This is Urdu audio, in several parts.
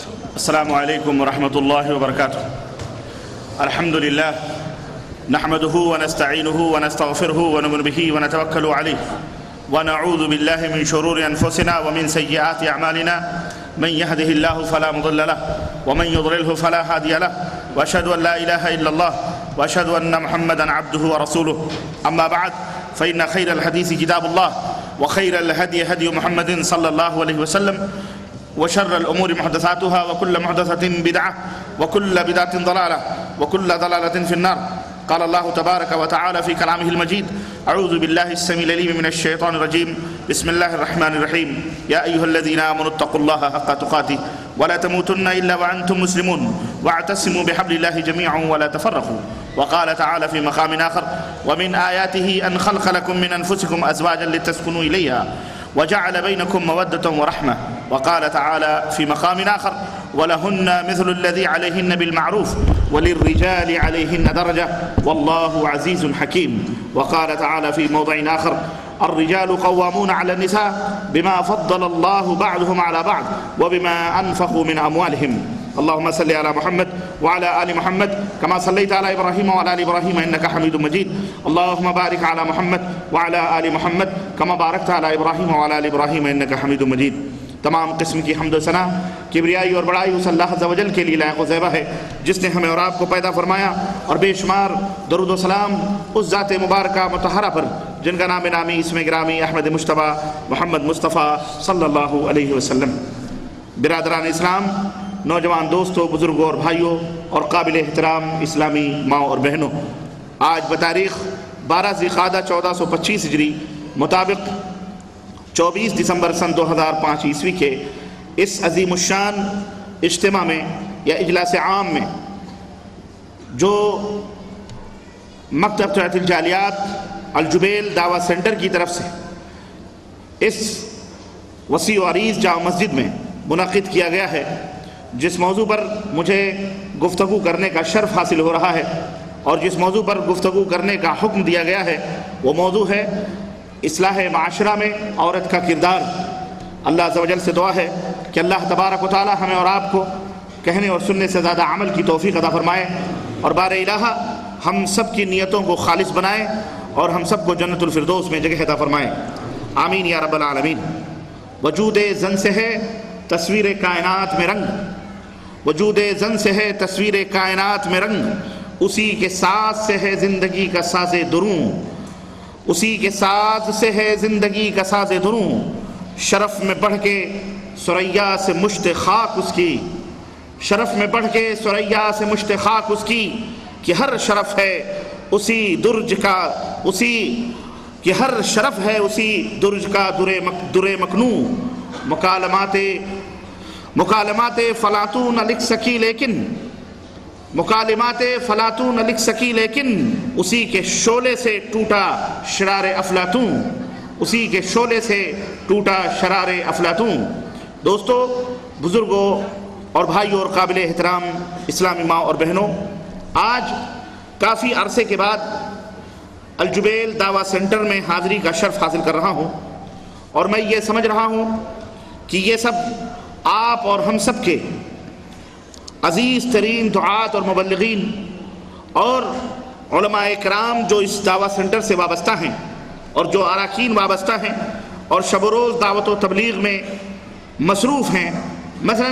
السلام علیکم ورحمۃ اللہ وبرکاتہ. الحمد للہ نحمده ونستعینه ونستغفره ونؤمن به ونتوکل علیہ ونعوذ باللہ من شرور انفسنا ومن سیئات اعمالنا من يهده الله فلا مضل له ومن يضلله فلا هادي له واشهد ان لا اله الا الله واشهد ان محمدا عبده ورسوله. اما بعد فان خير الحديث كتاب الله وخير الهدي هدي محمد صلى الله عليه وسلم وشر الأمور محدثاتها وكل محدثة بدعة وكل بدعة ضلالة وكل ضلالة في النار. قال الله تبارك وتعالى في كلامه المجيد: أعوذ بالله السميع العليم من الشيطان الرجيم. بسم الله الرحمن الرحيم. يا أيها الذين آمنوا اتقوا الله حق تقاته ولا تموتن إلا وأنتم مسلمون واعتصموا بحبل الله جميعا ولا تفرقوا. وقال تعالى في مقام آخر: ومن آياته أن خلق لكم من أنفسكم أزواجا لتسكنوا إليها وجعل بينكم مودة ورحمة. وقال تعالى في مقام آخر: ولهن مثل الذي عليهن بالمعروف وللرجال عليهن درجة والله عزيز حكيم. وقال تعالى في موضع آخر: الرجال قوامون على النساء بما فضل الله بعضهم على بعض وبما أنفقوا من أموالهم. اللهم صل على محمد وعلى آل محمد كما صليت على إبراهيم وعلى آل إبراهيم إنك حميد مجيد. اللهم بارك على محمد وعلى آل محمد كما باركت على إبراهيم وعلى آل إبراهيم إنك حميد مجيد. تمام قسم کی حمد و ثنا کبریائی اور بڑائی اس اللہ عز و جل کے لیے لائق و زیبہ ہے جس نے ہمیں اور آپ کو پیدا فرمایا، اور بے شمار درود و سلام اس ذات مبارکہ مطہرہ پر جن کا نام نامی اسم گرامی احمد مجتبیٰ محمد مصطفیٰ صلی اللہ علیہ وسلم. برادران اسلام، نوجوان دوستوں، بزرگوں اور بھائیوں اور قابل احترام اسلامی ماؤں اور بہنوں، آج بتاریخ 12 ذی القعدہ 1425 ہجری مطابق 24 دسمبر سن 2005 عیسوی کے اس عظیم الشان اجتماع میں یا اجلاس عام میں جو مکتب توعیت الجالیات الجبیل دعویٰ سینٹر کی طرف سے اس وسیع و عریض جامع مسجد میں منعقد کیا گیا ہے، جس موضوع پر مجھے گفتگو کرنے کا شرف حاصل ہو رہا ہے اور جس موضوع پر گفتگو کرنے کا حکم دیا گیا ہے، وہ موضوع ہے اصلاح معاشرہ میں عورت کا کردار. اللہ عز و جل سے دعا ہے کہ اللہ تبارک و تعالی ہمیں اور آپ کو کہنے اور سننے سے زیادہ عمل کی توفیق عطا فرمائے، اور بار الہ ہم سب کی نیتوں کو خالص بنائے اور ہم سب کو جنت الفردوس میں جگہ عطا فرمائے. آمین یا رب العالمین. وجود زن سے ہے تصویر کائنات میں رنگ، وجود زن سے ہے تصویر کائنات میں رنگ، اسی کے ساز سے ہے زندگی کا ساز دروں، اسی کے ساز سے ہے زندگی کا ساز دروں. شرف میں بڑھ کے ثریا سے مشت خاک اس کی، شرف میں بڑھ کے ثریا سے مشت خاک اس کی، کہ ہر شرف ہے اسی درج کا، اسی کہ ہر شرف ہے اسی درج کا در مکنوں. مکالمات فلاطوں نہ لکھ سکی لیکن، مکالمات فلاطوں نہ لکھ سکی لیکن، اسی کے شعلے سے ٹوٹا شرار افلاطوں، اسی کے شعلے سے ٹوٹا شرار افلاطوں. دوستو، بزرگوں اور بھائیوں اور قابل احترام اسلامی ماں اور بہنوں، آج کافی عرصے کے بعد الجبیل دعویٰ سینٹر میں حاضری کا شرف حاصل کر رہا ہوں، اور میں یہ سمجھ رہا ہوں کہ یہ سب آپ اور ہم سب کے عزیز ترین دعات اور مبلغین اور علماء کرام جو اس دعویٰ سینٹر سے وابستہ ہیں اور جو اراکین وابستہ ہیں اور شب و روز دعوت و تبلیغ میں مصروف ہیں، مثلا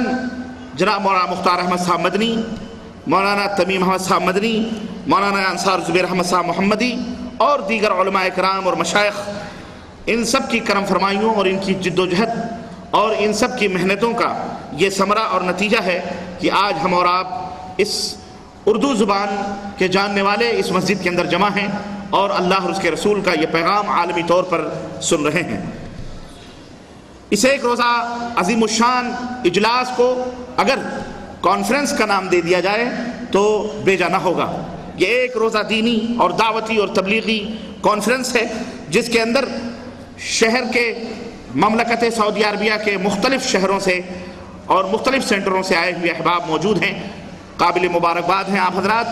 جناب مولانا مختار احمد صاحب مدنی، مولانا تمیم احمد صاحب مدنی، مولانا انصار زبیر احمد صاحب محمدی اور دیگر علماء کرام اور مشائخ، ان سب کی کرم فرمائیوں اور ان کی جد و جہد اور ان سب کی محنتوں کا یہ ثمرہ اور نتیجہ ہے کہ آج ہم اور آپ اس اردو زبان کے جاننے والے اس مسجد کے اندر جمع ہیں اور اللہ اور اس کے رسول کا یہ پیغام عالمی طور پر سن رہے ہیں. اس ایک روزہ عظیم الشان اجلاس کو اگر کانفرنس کا نام دے دیا جائے تو بے جا نہ ہوگا. یہ ایک روزہ دینی اور دعوتی اور تبلیغی کانفرنس ہے جس کے اندر شہر کے مملکت سعودی عربیہ کے مختلف شہروں سے اور مختلف سینٹروں سے آئے ہوئے احباب موجود ہیں. قابل مبارکباد ہیں آپ حضرات،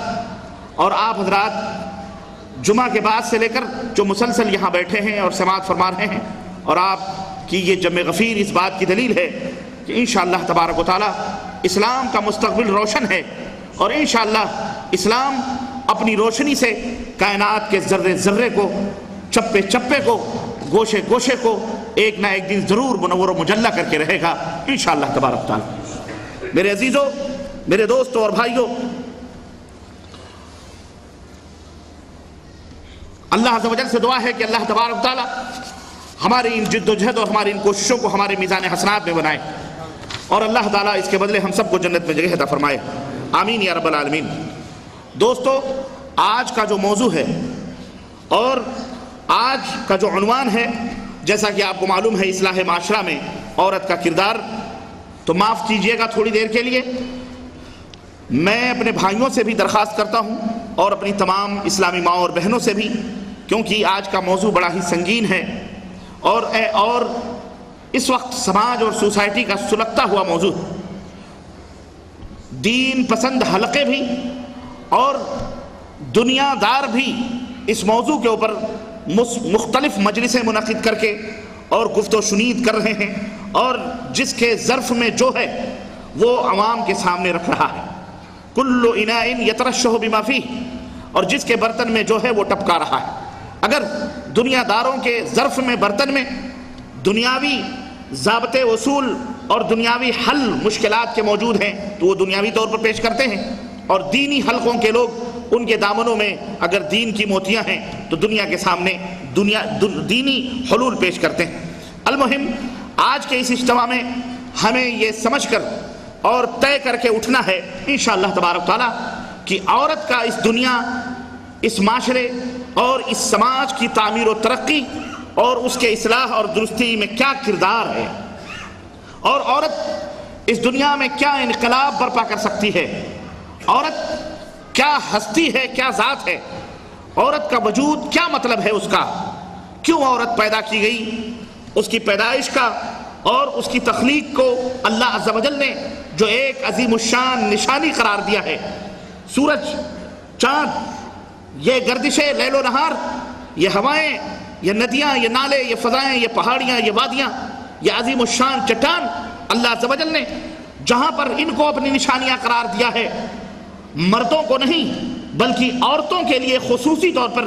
اور آپ حضرات جمعہ کے بعد سے لے کر جو مسلسل یہاں بیٹھے ہیں اور سماعت فرما رہے ہیں، اور آپ کی یہ جمع غفیر اس بات کی دلیل ہے کہ انشاءاللہ تبارک و تعالی اسلام کا مستقبل روشن ہے، اور انشاءاللہ اسلام اپنی روشنی سے کائنات کے ذرے ذرے کو، چپے چپے کو، گوشے گوشے کو ایک نہ ایک دن ضرور منور و مجلہ کر کے رہے گا انشاءاللہ تبارک تعالی۔ میرے عزیزوں، میرے دوستوں اور بھائیوں، اللہ عز و جل سے دعا ہے کہ اللہ تبارک تعالی ہماری ان جد و جہد اور ہماری ان کوششوں کو ہمارے میزان حسنات میں بنائے، اور اللہ تعالیٰ اس کے بدلے ہم سب کو جنت میں جگہ عطا فرمائے، آمین یا رب العالمین۔ دوستو، آج کا جو موضوع ہے اور آج کا جو عنوان ہے، جیسا کہ آپ کو معلوم ہے اصلاح معاشرہ میں عورت کا کردار، تو معاف کیجئے گا تھوڑی دیر کے لیے میں اپنے بھائیوں سے بھی درخواست کرتا ہوں اور اپنی تمام اسلامی ماں اور بہنوں سے بھی، کیونکہ آج کا موضوع بڑا ہی سنگین ہے اور اس وقت سماج اور سوسائٹی کا سلگتا ہوا موضوع، دین پسند حلقے بھی اور دنیا دار بھی اس موضوع کے اوپر مختلف مجلسیں منعقد کر کے اور گفت و شنید کر رہے ہیں، اور جس کے ظرف میں جو ہے وہ عوام کے سامنے رکھ رہا ہے، کل اناء یترشح بما فیہ، اور جس کے برتن میں جو ہے وہ ٹپکا رہا ہے۔ اگر دنیا داروں کے ظرف میں، برتن میں دنیاوی ضابطے اصول اور دنیاوی حل مشکلات کے موجود ہیں تو وہ دنیاوی طور پر پیش کرتے ہیں، اور دینی حلقوں کے لوگ ان کے دامنوں میں اگر دین کی موتیاں ہیں تو دنیا کے سامنے دینی حلول پیش کرتے ہیں۔ المہم، آج کے اس اجتماع میں ہمیں یہ سمجھ کر اور طے کر کے اٹھنا ہے انشاءاللہ تبارک تعالیٰ کہ عورت کا اس دنیا، اس معاشرے اور اس سماج کی تعمیر و ترقی اور اس کے اصلاح اور درستی میں کیا کردار ہے، اور عورت اس دنیا میں کیا انقلاب برپا کر سکتی ہے، عورت کیا ہستی ہے، کیا ذات ہے، عورت کا وجود کیا مطلب ہے، اس کا کیوں عورت پیدا کی گئی، اس کی پیدائش کا اور اس کی تخلیق کو اللہ عز و جل نے جو ایک عظیم الشان نشانی قرار دیا ہے، سورج، چاند، یہ گردشیں لیل و نہار، یہ ہوائیں، یہ ندیاں، یہ نالے، یہ فضائیں، یہ پہاڑیاں، یہ وادیاں، یہ عظیم الشان چٹان، اللہ عز و جل نے جہاں پر ان کو اپنی نشانیاں قرار دیا ہے، مردوں کو نہیں بلکہ عورتوں کے لیے خصوصی طور پر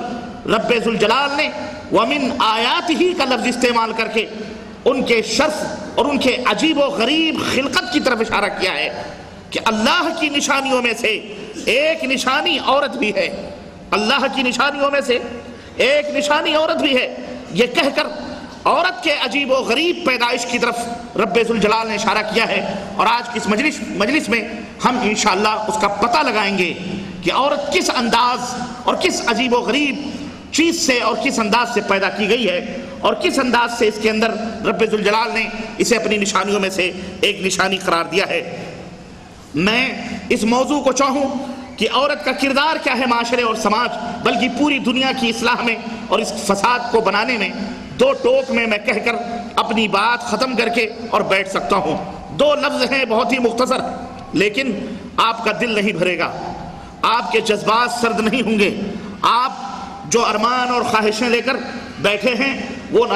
رب ذوالجلال نے وَمِنْ آیَاتِهِ کا لفظ استعمال کر کے ان کے شرف اور ان کے عجیب و غریب خلقت کی طرف اشارہ کیا ہے کہ اللہ کی نشانیوں میں سے ایک نشانی عورت بھی ہے، اللہ کی نشانیوں میں سے ایک نشانی عورت بھی ہے، یہ کہہ کر عورت کے عجیب و غریب پیدائش کی طرف رب ذوالجلال نے اشارہ کیا ہے، اور آج کی اس مجلس میں ہم انشاءاللہ اس کا پتہ لگائیں گے کہ عورت کس انداز اور کس عجیب و غریب چیز سے اور کس انداز سے پیدا کی گئی ہے، اور کس انداز سے اس کے اندر رب ذوالجلال نے اسے اپنی نشانیوں میں سے ایک نشانی قرار دیا ہے۔ میں اس موضوع کو چاہوں کہ عورت کا کردار کیا ہے معاشرے اور سماج بلکہ پوری دنیا کی اصلاح میں اور اس فساد کو بنانے میں، دو ٹوک میں کہہ کر اپنی بات ختم کر کے اور بیٹھ سکتا ہوں۔ دو لفظ ہیں بہت ہی مختصر، لیکن آپ کا دل نہیں بھرے گا، آپ کے جذبات سرد نہیں ہوں گے، آپ جو ارمان اور خواہشیں لے کر بیٹھے ہیں وہ ان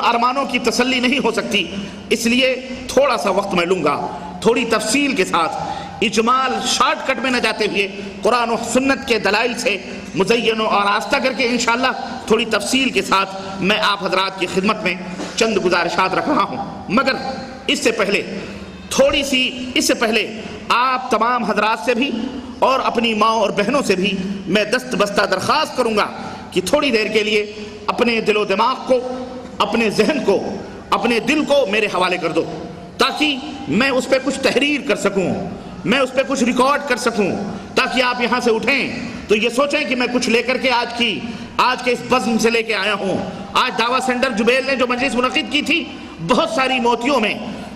ارمانوں کی تسلی نہیں ہو سکتی، اس لیے تھوڑا سا وقت میں لوں گا، تھوڑی تفصیل کے ساتھ، اجمال شارٹ کٹ میں نہ جاتے ہوئے قرآن و سنت کے دلائل سے مزین و آراستہ کر کے انشاءاللہ تھوڑی تفصیل کے ساتھ میں آپ حضرات کی خدمت میں چند گزارشات رکھ رہا ہوں، مگر اس سے پہلے آپ تمام حضرات سے بھی اور اپنی ماں اور بہنوں سے بھی میں دست بستہ درخواست کروں گا کہ تھوڑی دیر کے لیے اپنے دل و دماغ کو، اپنے ذہن کو، اپنے دل کو میرے حوالے کر دو، تاکہ میں اس پہ کچھ تحریر کر سکوں، میں اس پہ کچھ ریکارڈ کر سکوں، تاکہ آپ یہاں سے اٹھیں تو یہ سوچیں کہ میں کچھ لے کر کے آج کے اس بزم سے لے کے آیا ہوں۔ آج دعویٰ سینٹر جبیل نے جو مجلس منعقد کی تھی، بہت ساری موتیوں میں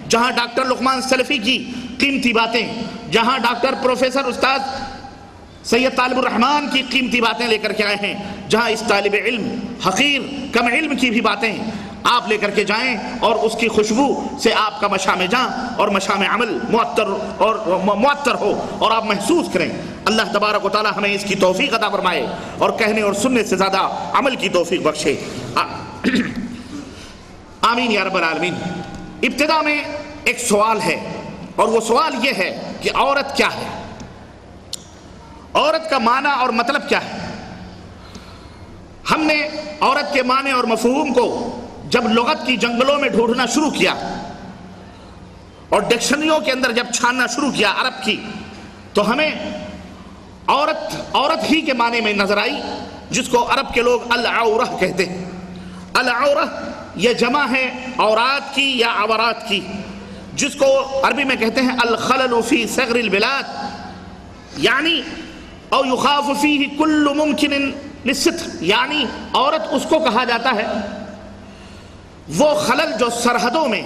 جہاں ڈاکٹر لقمان سلفی کی قیمتی باتیں، جہاں ڈاکٹر پروفیسر استاد سید طالب الرحمن کی قیمتی باتیں لے کر کے آئے ہیں، جہاں اس طالب علم حقیر کم علم کی بھی باتیں آپ لے کر کے جائیں اور اس کی خوشبو سے آپ کا مشام جاں اور مشام عمل معطر ہو اور آپ محسوس کریں۔ اللہ تبارک و تعالی ہمیں اس کی توفیق عطا فرمائے اور کہنے اور سننے سے زیادہ عمل کی توفیق بخشے، آمین یا رب العالمین۔ ابتدا میں ایک سوال ہے اور وہ سوال یہ ہے کہ عورت کیا ہے، عورت کا معنی اور مطلب کیا ہے۔ ہم نے عورت کے معنی اور مفہوم کو جب لغت کی جنگلوں میں ڈھونڈنا شروع کیا اور ڈکشنریوں کے اندر جب چھاننا شروع کیا عرب کی، تو ہمیں عورت ہی کے معنی میں نظر آئی، جس کو عرب کے لوگ العورہ کہتے ہیں۔ العورہ یہ جمع ہے عورات کی یا عورات کی، جس کو عربی میں کہتے ہیں الخلل فی صغر البلاد، یعنی او یخاف فیہ کل ممکن للستر، یعنی عورت اس کو کہا جاتا ہے وہ خلل جو سرحدوں میں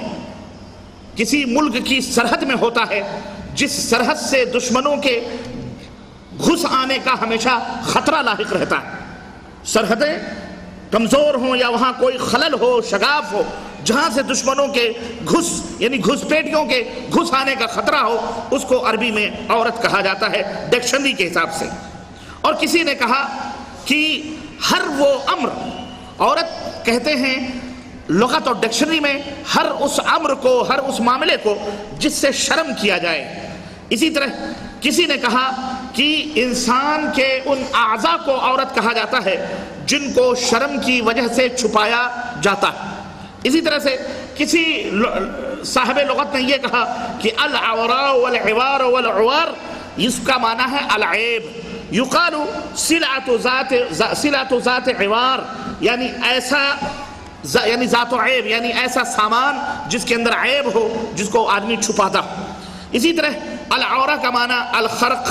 کسی ملک کی سرحد میں ہوتا ہے، جس سرحد سے دشمنوں کے گھس آنے کا ہمیشہ خطرہ لاحق رہتا ہے۔ سرحدیں کمزور ہوں یا وہاں کوئی خلل ہو، شگاف ہو، جہاں سے دشمنوں کے یعنی گھسپیٹیوں کے گھس آنے کا خطرہ ہو، اس کو عربی میں عورت کہا جاتا ہے ڈکشنری کے حساب سے۔ اور کسی نے کہا کہ ہر وہ امر، عورت کہتے ہیں لغت اور ڈکشنری میں ہر اس امر کو، ہر اس معاملے کو جس سے شرم کیا جائے۔ اسی طرح کسی نے کہا کہ انسان کے ان اعضاء کو عورت کہا جاتا ہے جن کو شرم کی وجہ سے چھپایا جاتا ہے۔ اسی طرح سے کسی صاحب لغت نے یہ کہا کہ العوراء والعوار والعوار، اس کا معنی ہے العیب، یقال صلات ذات عوار، یعنی ذات و عیب، یعنی ایسا سامان جس کے اندر عیب ہو، جس کو آدمی چھپاتا ہو۔ اسی طرح العورہ کا معنی الخرق،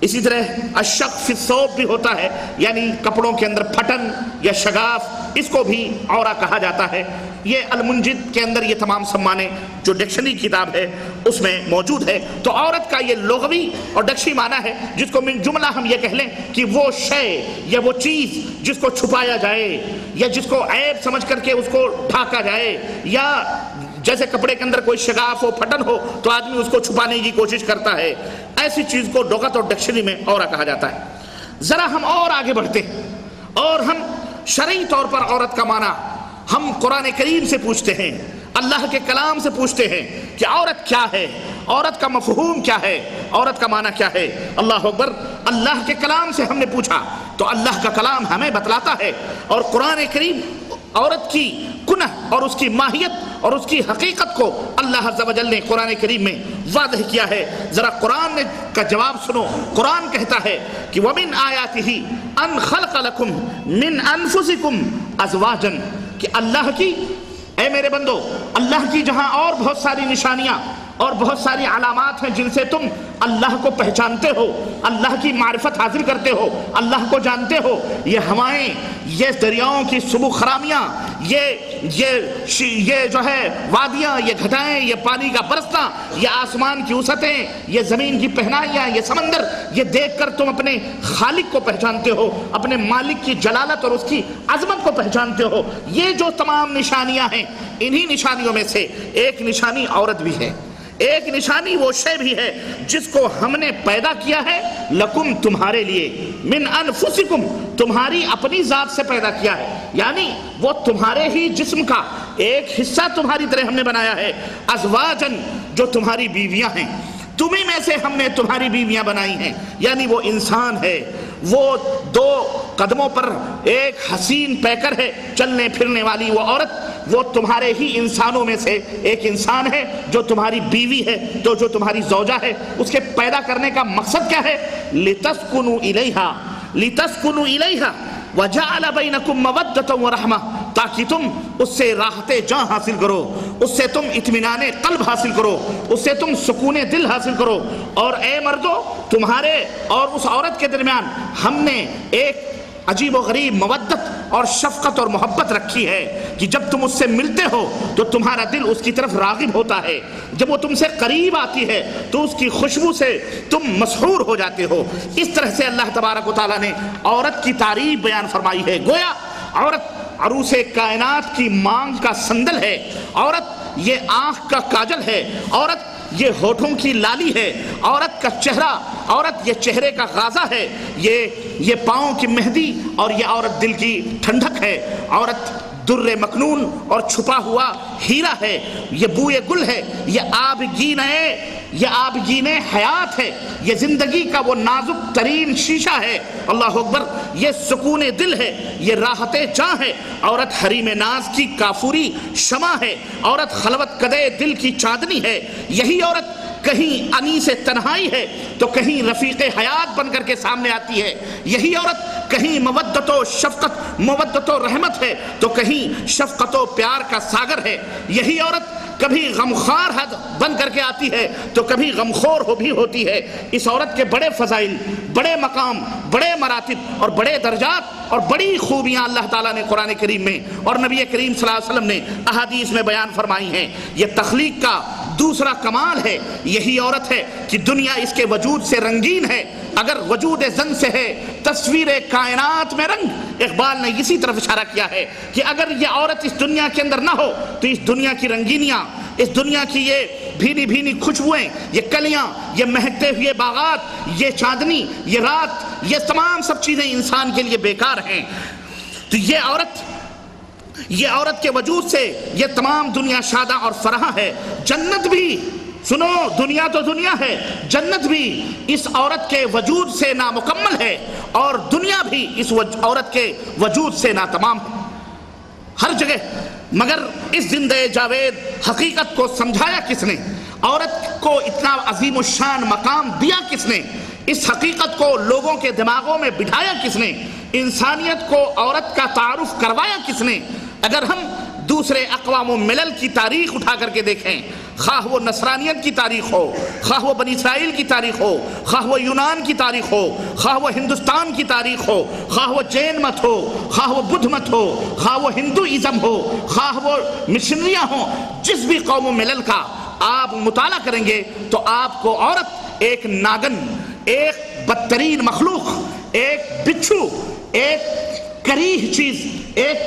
اسی طرح الشق فی الثوب بھی ہوتا ہے، یعنی کپڑوں کے اندر پھٹن یا شگاف، اس کو بھی عورہ کہا جاتا ہے۔ یہ المنجد کے اندر یہ تمام سمانے جو ڈکشنری کتاب ہے اس میں موجود ہے۔ تو عورت کا یہ لغوی اور ڈکشنری معنی ہے، جس کو من جملہ ہم یہ کہہ لیں کہ وہ شے یا وہ چیز جس کو چھپایا جائے یا جس کو عیب سمجھ کر کے اس کو ڈھانکا جائے، یا جیسے کپڑے کے اندر کوئی شگاف ہو، پھٹن ہو تو آدمی اس کو چھپانے کی کوشش کرتا ہے، ایسی چیز کو لغت اور ڈکشنری میں عورہ کہا جاتا ہے۔ ذرا ہم اور آگے بڑھتے ہیں اور ہم شرعی طور پر عورت کا معنی ہم قرآن کریم سے پوچھتے ہیں، اللہ کے کلام سے پوچھتے ہیں کہ عورت کیا ہے، عورت کا مفہوم کیا ہے، عورت کا معنی کیا ہے۔ اللہ اکبر، اللہ کے کلام سے ہم نے پوچھا تو اللہ کا کلام ہمیں بتلاتا ہے، اور قرآن کریم عورت کی کنہ اور اس کی ماہیت اور اس کی حقیقت کو اللہ عز و جل نے قرآن کریم میں واضح کیا ہے۔ ذرا قرآن کا جواب سنو۔ قرآن کہتا ہے کہ وَمِنْ آيَاتِهِ أَنْ خَلَقَ لَكُمْ مِنْ أَنفُسِكُمْ أَزْوَاجًا، کہ اللہ کی، اے میرے بندو، اللہ کی جہاں اور بہت ساری نشانیاں اور بہت ساری علامات ہیں جن سے تم اللہ کو پہچانتے ہو، اللہ کی معرفت حاصل کرتے ہو، اللہ کو جانتے ہو، یہ ہوائیں، یہ دریاؤں کی سبو خرامیاں، یہ جو ہے وادیاں، یہ گھٹائیں، یہ پانی کا برسنا، یہ آسمان کی وسعتیں، یہ زمین کی پہنائیاں، یہ سمندر، یہ دیکھ کر تم اپنے خالق کو پہچانتے ہو، اپنے مالک کی جلالت اور اس کی عظمت کو پہچانتے ہو۔ یہ جو تمام نشانیاں ہیں، انہی نشانیوں میں سے ایک نشانی عورت بھی ہے، ایک نشانی وہ شے بھی ہے جس کو ہم نے پیدا کیا ہے لکم، تمہارے لیے، من انفسکم، تمہاری اپنی ذات سے پیدا کیا ہے، یعنی وہ تمہارے ہی جسم کا ایک حصہ تمہاری طرح ہم نے بنایا ہے، ازواجن، جو تمہاری بیویاں ہیں، تمہیں میں سے ہم نے تمہاری بیویاں بنائی ہیں، یعنی وہ انسان ہے، وہ دو قدموں پر ایک حسین پیکر ہے، چلنے پھرنے والی وہ عورت، وہ تمہارے ہی انسانوں میں سے ایک انسان ہے جو تمہاری بیوی ہے، تو جو تمہاری زوجہ ہے۔ اس کے پیدا کرنے کا مقصد کیا ہے؟ لِتَسْكُنُوا إِلَيْهَا، لِتَسْكُنُوا إِلَيْهَا وَجَعَلَ بَيْنَكُمْ مَوَدَّةً وَرَحْمَةً، تاکہ تم اس سے راحت جاں حاصل کرو، اس سے تم اطمینان قلب حاصل کرو، اس سے تم سکون دل حاصل کرو۔ اور اے مردو، تمہارے اور اس عورت کے درمیان ہم نے ایک عجیب و غریب مودت اور شفقت اور محبت رکھی ہے کہ جب تم اس سے ملتے ہو تو تمہارا دل اس کی طرف راغب ہوتا ہے، جب وہ تم سے قریب آتی ہے تو اس کی خوشبو سے تم مسحور ہو جاتے ہو۔ اس طرح سے اللہ تبارک و تعالیٰ نے عورت کی تعریف بیان فرمائی ہے، گویا عورت عروس کائنات کی مانگ کا سندل ہے، عورت یہ آنکھ کا کاجل ہے، عورت یہ ہونٹوں کی لالی ہے، عورت کا چہرہ، عورت یہ چہرے کا غازہ ہے، یہ پاؤں کی مہندی، اور یہ عورت دل کی ٹھنڈک ہے، عورت در مکنون اور چھپا ہوا ہیرا ہے، یہ بوئے گل ہے، یہ آبگین حیات ہے، یہ زندگی کا وہ نازک ترین شیشہ ہے، اللہ اکبر، یہ سکون دل ہے، یہ راحت جاں ہے، عورت حریم ناز کی کافوری شمع ہے، عورت خلوت کدے دل کی چاندنی ہے، یہی عورت کہیں انیس تنہائی ہے تو کہیں رفیق حیات بن کر کے سامنے آتی ہے، یہی عورت کہیں مودت و شفقت، مودت و رحمت ہے تو کہیں شفقت و پیار کا ساگر ہے، یہی عورت کبھی غمخوار بن کر کے آتی ہے تو کبھی غمخور بھی ہوتی ہے۔ اس عورت کے بڑے فضائل، بڑے مقام، بڑے مراتب اور بڑے درجات اور بڑی خوبیاں اللہ تعالیٰ نے قرآن کریم میں اور نبی کریم صلی اللہ علیہ وسلم نے احادیث میں بیان فرمائی ہیں۔ یہ تخلیق کا دوسرا کمال ہے، یہی عورت ہے کہ دنیا اس کے وجود سے رنگین ہے، اگر وجود زن سے ہے تصویر کائنات میں رنگ۔ اقبال نے اسی طرف اشارہ کیا ہے کہ اگر یہ عورت اس دنیا کے اندر نہ ہو تو اس دنیا کی رنگینیاں، اس دنیا کی یہ بھینی بھینی خوشبوئیں، یہ کلیاں، یہ مہکتے ہوئے باغات، یہ چاندنی، یہ رات، یہ تمام سب چیزیں انسان کے لیے بیکار ہیں۔ تو یہ عورت کے وجود سے یہ تمام دنیا شادہ اور فرح ہے۔ جنت بھی، سنو، دنیا تو دنیا ہے، جنت بھی اس عورت کے وجود سے نامکمل ہے اور دنیا بھی اس عورت کے وجود سے ناتمام ہے ہر جگہ۔ مگر اس زندہ جاوید حقیقت کو سمجھایا کس نے؟ عورت کو اتنا عظیم الشان مقام دیا کس نے؟ اس حقیقت کو لوگوں کے دماغوں میں بٹھایا کس نے؟ انسانیت کو عورت کا تعارف کروایا کس نے؟ اگر ہم دوسرے اقوام و ملل کی تاریخ اٹھا کر کے دیکھیں، خواہ وہ نصرانیت کی تاریخ ہو، خواہ وہ بنی اسرائیل کی تاریخ ہو، خواہ وہ یونان کی تاریخ ہو، خواہ وہ ہندوستان کی تاریخ ہو، خواہ وہ جین مت ہو، خواہ وہ بدھ مت ہو، خواہ وہ ہندوازم ہو، خواہ وہ مشنریاں ہوں، جس بھی قوم و ملل کا آپ مطالعہ کریں گے تو آپ کو عورت ایک ناگن، ایک بدترین مخلوق، ایک بچھو، ایک کریہ چیز، ایک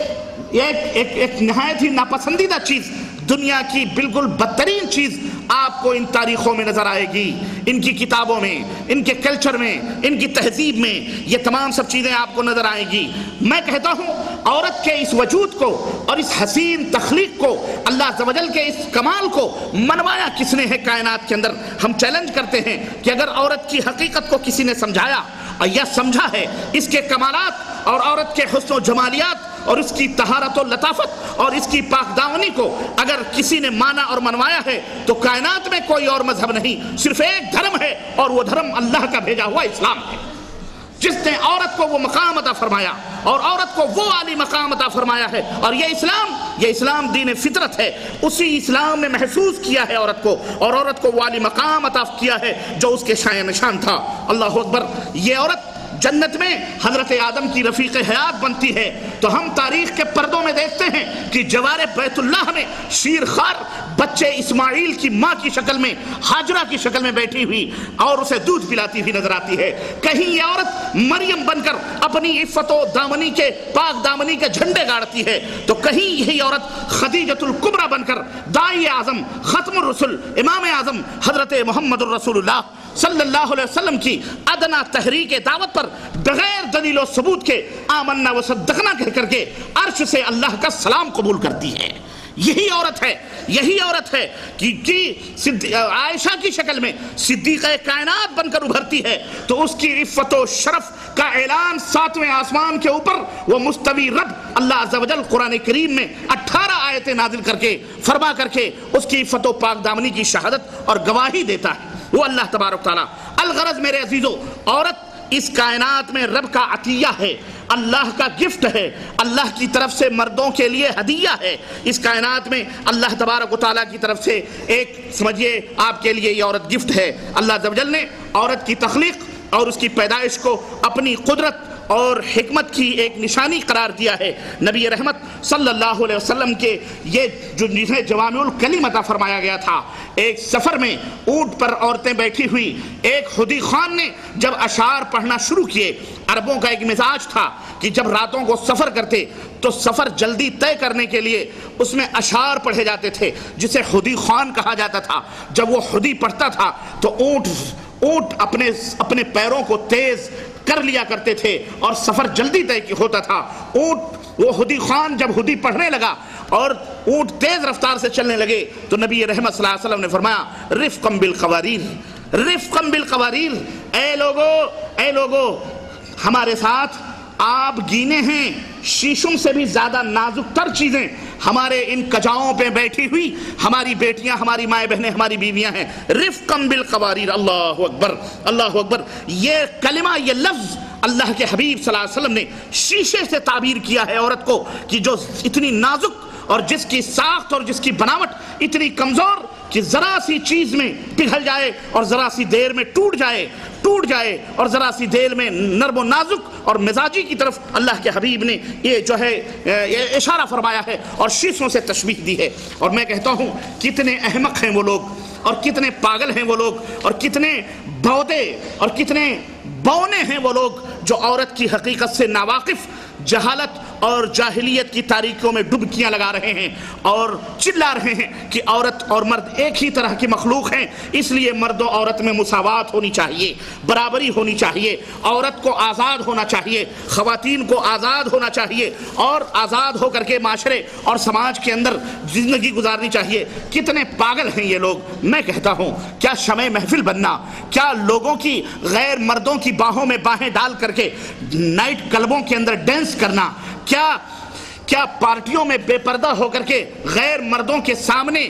نہایت ہی ناپسندیدہ چیز، دنیا کی بالکل بدترین چیز آپ کو ان تاریخوں میں نظر آئے گی، ان کی کتابوں میں، ان کے کلچر میں، ان کی تہذیب میں، یہ تمام سب چیزیں آپ کو نظر آئیں گی۔ میں کہتا ہوں عورت کے اس وجود کو اور اس حسین تخلیق کو، اللہ عز و جل کے اس کمال کو منوایا کس نے ہے کائنات کے اندر؟ ہم چیلنج کرتے ہیں کہ اگر عورت کی حقیقت کو کسی نے سمجھایا اور یا سمجھا ہے، اس کے کمالات اور عورت کے حسن و جمالیات اور اس کی طہارت و لطافت اور اس کی پاک دامنی کو اگر کسی نے مانا اور منوایا ہے تو کائنات میں کوئی اور مذہب نہیں، صرف ایک دھرم ہے اور وہ دھرم اللہ کا بھیجا ہوا اسلام ہے، جس نے عورت کو وہ مقام عطا فرمایا اور عورت کو وہ عالی مقام عطا فرمایا ہے۔ اور یہ اسلام دین فطرت ہے، اسی اسلام نے محفوظ کیا ہے عورت کو اور عورت کو وہ عالی مقام عطا کیا ہے جو اس کے شایع نشان تھا۔ اللہ اکبر۔ یہ عورت جنت میں حضرت آدم کی رفیق حیات بنتی ہے تو ہم تاریخ کے پردوں میں دیکھتے ہیں کہ جوار بیت اللہ میں شیرخوار بچے اسماعیل کی ماں کی شکل میں، ہاجرہ کی شکل میں بیٹھی ہوئی اور اسے دودھ پلاتی ہوئی نظر آتی ہے۔ کہیں یہ عورت مریم بن کر اپنی عفت و دامنی کے پاک دامنی کے جھنڈے گاڑتی ہے تو کہیں یہی عورت خدیجۃ الکبریٰ بن کر داعی اعظم، ختم الرسل، امام اعظم حضرت محمد الرسول اللہ صلی اللہ علیہ وسلم کی ادنا تحریک دعوت پر بغیر دلیل و ثبوت کے آمنا و صدقنا کہہ کر کے عرش سے اللہ کا سلام قبول کرتی ہے۔ یہی عورت ہے کہ عائشہ کی شکل میں صدیقہ کائنات بن کر ابھرتی ہے تو اس کی عفت و شرف کا اعلان 7ویں آسمان کے اوپر وہ مستوی رب اللہ عز و جل قرآن کریم میں 18 آیتیں نازل کر کے فرما کر کے اس کی عفت و پاک دامنی کی شہادت اور گواہی دیتا ہے وہ اللہ تبارک تعالیٰ۔ الغرض میرے عزیزو، عورت اس کائنات میں رب کا عطیہ ہے، اللہ کا گفٹ ہے، اللہ کی طرف سے مردوں کے لیے ہدیہ ہے۔ اس کائنات میں اللہ تبارک و تعالیٰ کی طرف سے ایک سمجھیے آپ کے لیے یہ عورت گفٹ ہے۔ اللہ عز و جل نے عورت کی تخلیق اور اس کی پیدائش کو اپنی قدرت اور حکمت کی ایک نشانی قرار دیا ہے۔ نبی رحمت صلی اللہ علیہ وسلم کے یہ جسے جوامع الکلم عطا فرمایا گیا تھا، ایک سفر میں اونٹ پر عورتیں بیٹھی ہوئی، ایک خدی خان نے جب اشعار پڑھنا شروع کیے، عربوں کا ایک مزاج تھا کہ جب راتوں کو سفر کرتے تو سفر جلدی طے کرنے کے لیے اس میں اشعار پڑھے جاتے تھے جسے خدی خان کہا جاتا تھا۔ جب وہ خدی پڑھتا تھا تو اونٹ اپنے پیروں کو تیز کر لیا کرتے تھے اور سفر جلدی طے ہوتا تھا۔ اونٹ وہ ہدی خان جب ہدی پڑھنے لگا اور اونٹ تیز رفتار سے چلنے لگے تو نبی رحمت صلی اللہ علیہ وسلم نے فرمایا رفقا بالقواریر، رفقا بالقواریر، اے لوگو ہمارے ساتھ آپ گینے ہیں شیشوں سے بھی زیادہ نازک تر چیزیں ہمارے ان کجاؤں پہ بیٹھی ہوئی ہماری بیٹیاں، ہماری مائیں بہنیں، ہماری بیویاں ہیں۔ رفقا بالقواریر، اللہ اکبر، اللہ اکبر۔ یہ کلمہ، یہ لفظ اللہ کے حبیب صلی اللہ علیہ وسلم نے شیشے سے تعبیر کیا ہے عورت کو، کہ جو اتنی نازک اور جس کی ساخت اور جس کی بناوٹ اتنی کمزور کہ ذرا سی چیز میں پگھل جائے اور ذرا سی دیر میں ٹوٹ جائے اور ذرا سی دیر میں نرم و نازک اور مزاجی کی طرف اللہ کے حبیب نے یہ جو ہے اشارہ فرمایا ہے اور شیشوں سے تشبیہ دی ہے۔ اور میں کہتا ہوں کتنے احمق ہیں وہ لوگ، اور کتنے پاگل ہیں وہ لوگ، اور کتنے بودے اور کتنے بونے ہیں وہ لوگ جو عورت کی حقیقت سے ناواقف، جہالت اور جاہلیت کی تاریکیوں میں ڈبکیاں لگا رہے ہیں اور چلا رہے ہیں کہ عورت اور مرد ایک ہی طرح کی مخلوق ہیں، اس لیے مرد و عورت میں مساوات ہونی چاہیے، برابری ہونی چاہیے، عورت کو آزاد ہونا چاہیے، خواتین کو آزاد ہونا چاہیے اور آزاد ہو کر کے معاشرے اور سماج کے اندر زندگی گزارنی چاہیے۔ کتنے پاگل ہیں یہ لوگ۔ میں کہتا ہوں کیا شمع محفل بننا، کیا لوگوں کی غیر مردوں کی باہوں میں باہیں ڈال کر کے نائٹ کلبوں کے اندر ڈینس کرنا، کیا پارٹیوں میں بے پردہ ہو کر کے غیر مردوں کے سامنے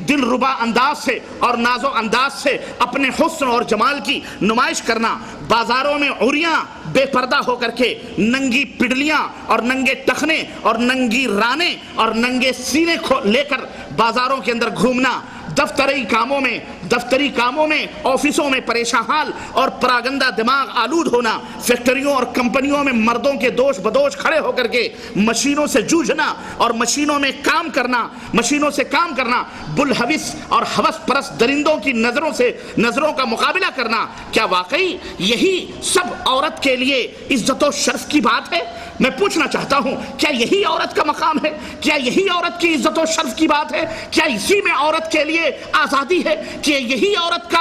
دل ربا انداز سے اور نازو انداز سے اپنے حسن اور جمال کی نمائش کرنا، بازاروں میں عوریاں بے پردہ ہو کر کے ننگی پڈلیاں اور ننگے ٹخنے اور ننگی رانے اور ننگے سینے کو لے کر بازاروں کے اندر گھومنا، دفتری کاموں میں آفسوں میں پریشان حال اور پراگندہ دماغ آلود ہونا، فیکٹریوں اور کمپنیوں میں مردوں کے دوش بدوش کھڑے ہو کر کے مشینوں سے جوجھنا اور مشینوں سے کام کرنا، بلحوث اور ہوس پرست درندوں کی نظروں کا مقابلہ کرنا، کیا واقعی یہی سب عورت کے لیے عزت و شرف کی بات ہے؟ میں پوچھنا چاہتا ہوں کیا یہی عورت کا مقام ہے؟ کیا یہی عورت کی عزت و شرف کی بات ہے؟ کیا اسی میں عورت کے لیے آزادی ہے؟ کہ یہی عورت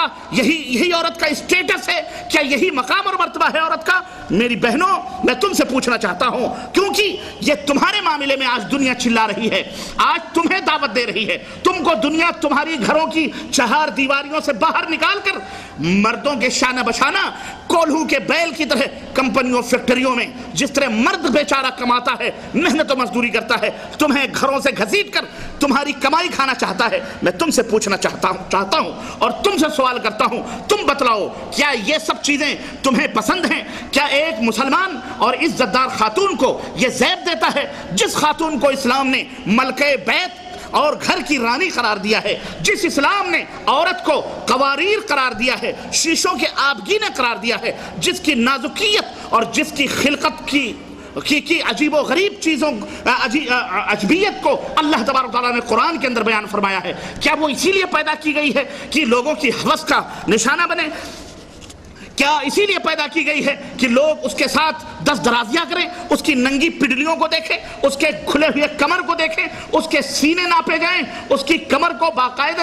کا اسٹیٹس ہے؟ کیا یہی مقام اور مرتبہ ہے عورت کا؟ میری بہنوں، میں تم سے پوچھنا چاہتا ہوں، کیونکہ یہ تمہارے معاملے میں آج دنیا چلا رہی ہے، آج تمہیں دعوت دے رہی ہے، تم کو دنیا تمہاری گھروں کی چہار دیواریوں سے باہر نکال کر مردوں کے شانہ بشانہ کولہو کے بیل کی طرح کمپنیوں فیکٹریوں میں جس طرح مرد بیچارہ کماتا ہے، محنت و مزدوری کرتا ہے، تمہیں گھروں سے گھسیٹ کر تمہاری کمائی کھانا چاہتا ہے۔ میں تم سے پوچھنا چاہتا ہوں اور تم سے سوال کرتا ہوں، تم بتلاؤ کیا یہ سب چیزیں تمہیں پسند ہیں؟ کیا ایک مسلمان اور عزت دار خاتون کو یہ زیب دیتا ہے جس خاتون کو اسلام نے ملکہ بیت اور گھر کی رانی قرار دیا ہے، جس اسلام نے عورت کو قواریر قرار دیا ہے، شیشوں کے آبگینے قرار دیا ہے، جس کی نازکیت اور جس کی خلقت کی عجیب و غریب چیزوں عجبیت کو اللہ تبارک و تعالیٰ نے قرآن کے اندر بیان فرمایا ہے؟ کیا وہ اسی لیے پیدا کی گئی ہے کہ لوگوں کی ہوس کا نشانہ بنے؟ کیا اسی لیے پیدا کی گئی ہے کہ لوگ اس کے ساتھ دست درازیاں کریں، اس کی ننگی پڈلیوں کو دیکھیں، اس کے کھلے ہوئے کمر کو دیکھیں، اس کے سینے ناپے جائیں، اس کی کمر کو باقاعدہ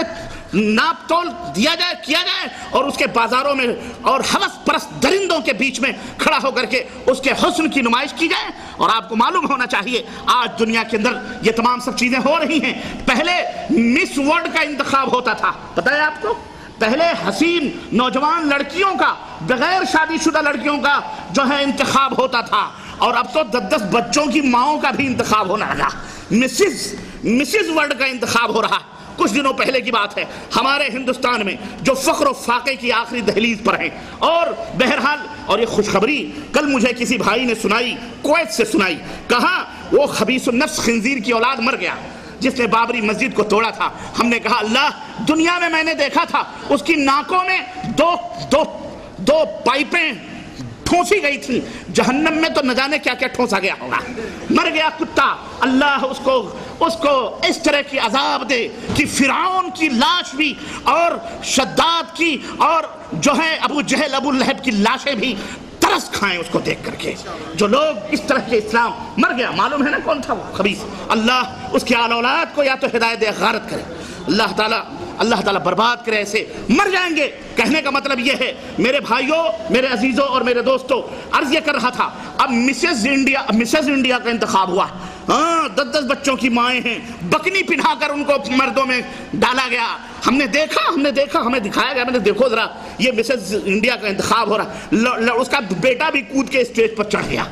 ناپ تول کیا جائے اور اس کے بازاروں میں اور ہوس پرست درندوں کے بیچ میں کھڑا ہو کر کے اس کے حسن کی نمائش کی جائے؟ اور آپ کو معلوم ہونا چاہیے آج دنیا کے اندر یہ تمام سب چیزیں ہو رہی ہیں۔ پہلے مس ورلڈ کا انتخاب ہوتا تھا، پتہ ہے آپ کو؟ پہلے حسین نوجوان لڑکیوں کا، بغیر شادی شدہ لڑکیوں کا جو ہے انتخاب ہوتا تھا، اور اب تو 10 بچوں کی ماؤں کا بھی انتخاب ہونے لگا، مسز ورلڈ کا انتخاب ہو رہا ہے۔ کچھ دنوں پہلے کی بات ہے، ہمارے ہندوستان میں جو فقر و فاقے کی آخری دہلیز پر ہیں، اور بہرحال اور یہ خوشخبری کل مجھے کسی بھائی نے سنائی، کویت سے سنائی، کہا وہ خبیث النفس خنزیر کی اولاد مر گیا جس نے بابری مسجد کو توڑا تھا۔ ہم نے کہا اللہ، دنیا میں نے دیکھا تھا اس کی ناکوں میں دو پائپیں ٹھونسی گئی تھی، جہنم میں تو نہ جانے کیا کیا ٹھونسا گیا ہوگا، مر گیا کتا۔ اللہ اس کو اس طرح کی عذاب دے کہ فرعون کی لاش بھی اور شداد کی اور جو ہے ابو جہل ابو لہب کی لاشیں بھی ترس کھائیں اس کو دیکھ کر کے۔ جو لوگ اس طرح کے اسلام مر گیا، معلوم ہے نا کون تھا وہ خبیث۔ اللہ اس کے آل اولاد کو یا تو ہدایت غارت کرے، اللہ تعالیٰ اللہ تعالیٰ برباد کرے ایسے مر جائیں گے۔ کہنے کا مطلب یہ ہے میرے بھائیوں، میرے عزیزوں اور میرے دوستوں، عرض یہ کر رہا تھا اب مسز انڈیا کا انتخاب ہوا۔ ہاں 10 بچوں کی مائیں ہیں، بکنی پہنا کر ان کو مردوں میں ڈالا گیا۔ ہم نے دیکھا ہمیں دکھایا گیا، میں نے دیکھو ذرا یہ مسز انڈیا کا انتخاب ہو رہا، اس کا بیٹا بھی کود کے اسٹیج پر چڑھ گیا۔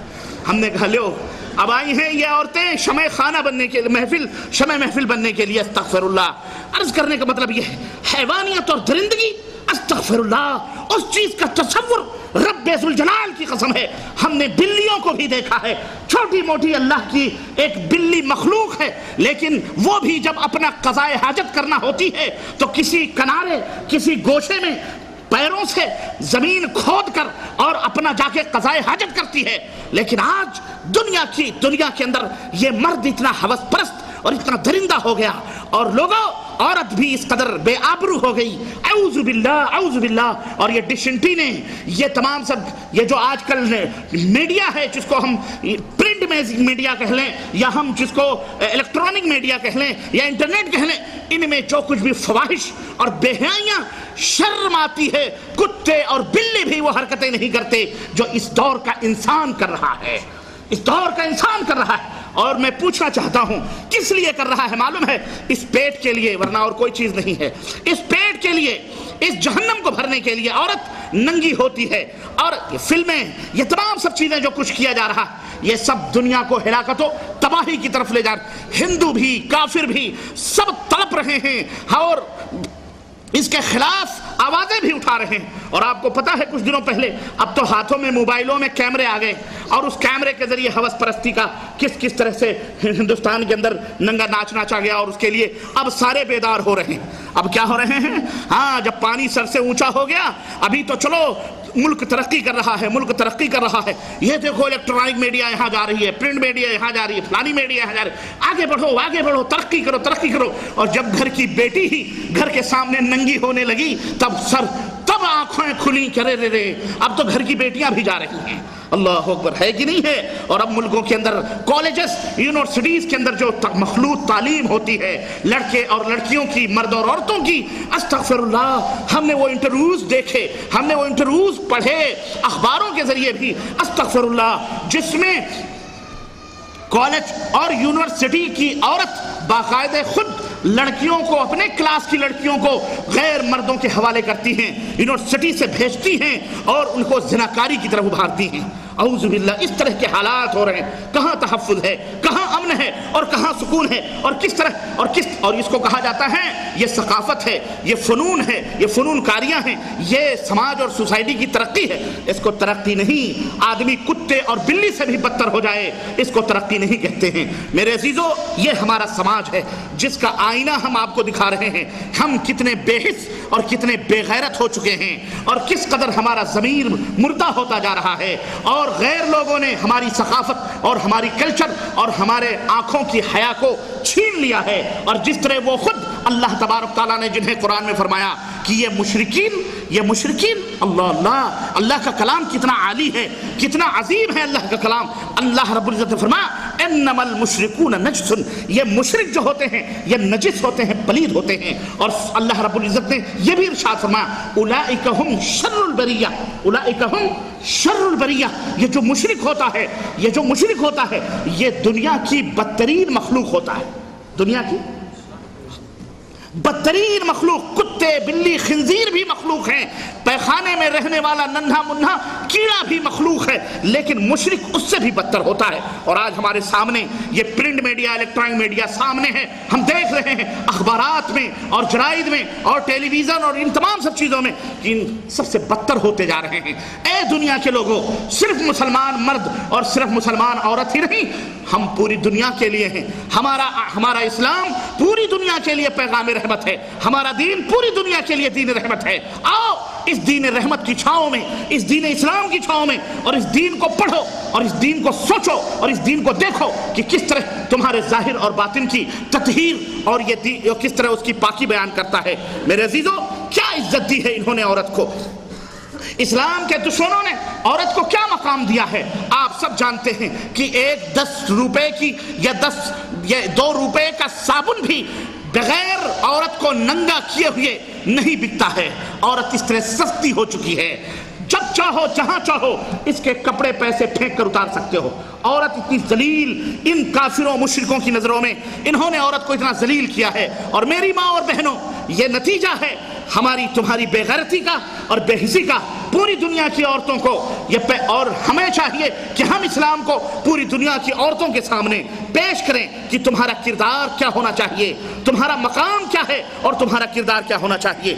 ہم نے کہا لو اب آئی ہیں یہ عورتیں شمع خانہ بننے کے لیے، شمع محفل بننے کے لیے۔ استغفر اللہ۔ عرض کرنے کا مطلب یہ ہے حیوانیت اور درندگی، استغفر اللہ، اس چیز کا تصور رب ذوالجلال کی قسم ہے ہم نے بلیوں کو بھی دیکھا ہے، چھوٹی موٹی اللہ کی ایک بلی مخلوق ہے، لیکن وہ بھی جب اپنا قضائے حاجت کرنا ہوتی ہے تو کسی کنارے کسی گوشے میں پیروں سے زمین کھود کر اور اپنا جا کے قضائے حاجت کرتی ہے۔ لیکن آج دنیا کے اندر یہ مرد اتنا ہوس پرست اور اتنا درندہ ہو گیا، اور لوگوں عورت بھی اس قدر بے آبرو ہو گئی، اعوذ باللہ۔ اور یہ ڈشنٹی نے یہ تمام سب یہ جو آج کل میڈیا ہے، جس کو ہم پرنٹ میڈیا کہہ لیں یا ہم جس کو الیکٹرانک میڈیا کہہ لیں یا انٹرنیٹ کہہ لیں، ان میں جو کچھ بھی فواحش اور بے حیائیاں شرم آتی ہے، کتے اور بلی بھی وہ حرکتیں نہیں کرتے جو اس دور کا انسان کر رہا ہے، اس دور کا انسان کر رہا ہے۔ اور میں پوچھنا چاہتا ہوں کس لیے کر رہا ہے؟ معلوم ہے اس پیٹ کے لیے، ورنہ اور کوئی چیز نہیں ہے۔ اس پیٹ کے لیے، اس جہنم کو بھرنے کے لیے عورت ننگی ہوتی ہے، اور یہ فلمیں، یہ تمام سب چیزیں جو کچھ کیا جا رہا، یہ سب دنیا کو ہلاکت و تباہی کی طرف لے جا رہا۔ ہندو بھی، کافر بھی سب تڑپ رہے ہیں اور اس کے خلاف آوازیں بھی اٹھا رہے ہیں۔ اور آپ کو پتا ہے کچھ دنوں پہلے اب تو ہاتھوں میں موبائلوں میں کیمرے آ گئے، اور اس کیمرے کے ذریعے ہوس پرستی کا کس طرح سے ہندوستان کے اندر ننگا ناچ ناچا گیا، اور اس کے لیے اب سارے بیدار ہو رہے ہیں۔ اب کیا ہو رہے ہیں؟ ہاں جب پانی سر سے اونچا ہو گیا، ابھی تو چلو ملک ترقی کر رہا ہے، یہ دیکھو الیکٹرانک میڈیا یہاں جا رہی ہے، پرنٹ میڈیا یہاں جا رہی ہے، فلانی میڈیا یہاں جا رہی ہے، آگے بڑھو، ترقی کرو۔ اور جب گھر کی بیٹی ہی گھر کے سامنے ننگی ہونے لگی تب آنکھیں کھلی، رے اب تو گھر کی بیٹیاں بھی جا رہی ہیں۔ اللہ اکبر، ہے کہ نہیں ہے؟ اور اب ملکوں کے اندر کالجز، یونیورسٹیز کے اندر جو مخلوط تعلیم ہوتی ہے لڑکے اور لڑکیوں کی، مرد اور عورتوں کی، استغفر اللہ، ہم نے وہ انٹرویوز دیکھے، ہم نے وہ انٹرویوز پڑھے اخباروں کے ذریعے بھی، استغفر اللہ، جس میں کالج اور یونیورسٹی کی عورت باقاعدہ خود لڑکیوں کو، اپنے کلاس کی لڑکیوں کو غیر مردوں کے حوالے کرتی ہیں، یونیورسٹی سے بھیجتی ہیں اور ان کو زناکاری کی طرف ابھارتی ہیں۔ اعوذ باللہ، اس طرح کے حالات ہو رہے ہیں۔ کہاں تحفظ ہے، کہاں امن ہے، اور کہاں سکون ہے، اور کس طرح اور اس کو کہا جاتا ہے یہ ثقافت ہے، یہ فنون ہے، یہ فنون کاریاں ہیں، یہ سماج اور سوسائٹی کی ترقی ہے۔ اس کو ترقی نہیں، آدمی کتے اور بلی سے بھی بدتر ہو جائے اس کو ترقی نہیں کہتے ہیں۔ میرے عزیزو، یہ ہمارا سماج ہے جس کا آئینہ ہم آپ کو دکھا رہے ہیں۔ ہم کتنے بے حس اور کتنے بے غیرت ہو چکے ہیں، اور کس قدر ہمارا ضمیر مردہ ہوتا جا رہا ہے، اور غیر لوگوں نے ہماری ثقافت اور ہماری کلچر اور ہمارے آنکھوں کی حیا کو چھین لیا ہے۔ اور جس طرح وہ خود اللہ تبارک تعالیٰ نے جنہیں قرآن میں فرمایا کہ یہ مشرکین اللہ کا کلام کتنا عالی ہے، کتنا عظیم ہے اللہ کا کلام۔ اللہ رب العزت نے فرمایا انما المشرکون نجس، یہ مشرک جو ہوتے ہیں یہ نجس ہوتے ہیں، پلید ہوتے ہیں۔ اور اللہ رب العزت نے یہ بھی ارشاد فرمایا اولئک ہم شر البریہ، یہ جو مشرک ہوتا ہے یہ دنیا کی بدترین مخلوق ہوتا ہے، دنیا کی بدترین مخلوق۔ کتے، بلی، خنزیر بھی مخلوق ہیں، پیخانے میں رہنے والا ننھا منھا کیڑا بھی مخلوق ہے، لیکن مشرک اس سے بھی بدتر ہوتا ہے۔ اور آج ہمارے سامنے یہ پرنٹ میڈیا، الیکٹرانک میڈیا سامنے ہے، ہم دیکھ رہے ہیں اخبارات میں اور جرائد میں اور ٹیلی ویژن اور ان تمام سب چیزوں میں ان سب سے بدتر ہوتے جا رہے ہیں۔ اے دنیا کے لوگوں، صرف مسلمان مرد اور صرف مسلمان عورت ہی نہیں، ہم پوری دنیا کے لیے ہیں۔ ہمارا اسلام پوری دنیا کے لیے پیغام رحمت ہے، ہمارا دین پوری دنیا کے لیے دین رحمت ہے۔ آؤ اس دین رحمت کی چھاؤں میں، اس دین اسلام کی چھاؤں میں، اور اس دین کو پڑھو اور اس دین کو سوچو اور اس دین کو دیکھو کہ کس طرح تمہارے ظاہر اور باطن کی تطہیر اور یہ دین کس طرح اس کی پاکی بیان کرتا ہے۔ میرے عزیزو، کیا عزت دی ہے انہوں نے عورت کو؟ اسلام کے دشمنوں نے عورت کو کیا مقام دیا ہے؟ آپ سب جانتے ہیں کہ ایک 10 روپے کی یا 2 روپے کا صابن بھی بغیر عورت کو ننگا کیے ہوئے نہیں بکتا ہے. عورت اس طرح سستی ہو چکی ہے، جب چاہو جہاں چاہو اس کے کپڑے پیسے پھینک کر اتار سکتے ہو. عورت اتنی ذلیل، ان کافروں مشرکوں کی نظروں میں انہوں نے عورت کو اتنا ذلیل کیا ہے. اور میری ماں اور بہنوں، یہ نتیجہ ہے ہماری تمہاری بے غیرتی کا اور بے حسی کا. پوری دنیا کی عورتوں کو اور ہمیں چاہیے کہ ہم اسلام کو پوری دنیا کی عورتوں کے سامنے پیش کریں کہ تمہارا کردار کیا ہونا چاہیے، تمہارا مقام کیا ہے اور تمہارا کردار کیا ہونا چاہیے.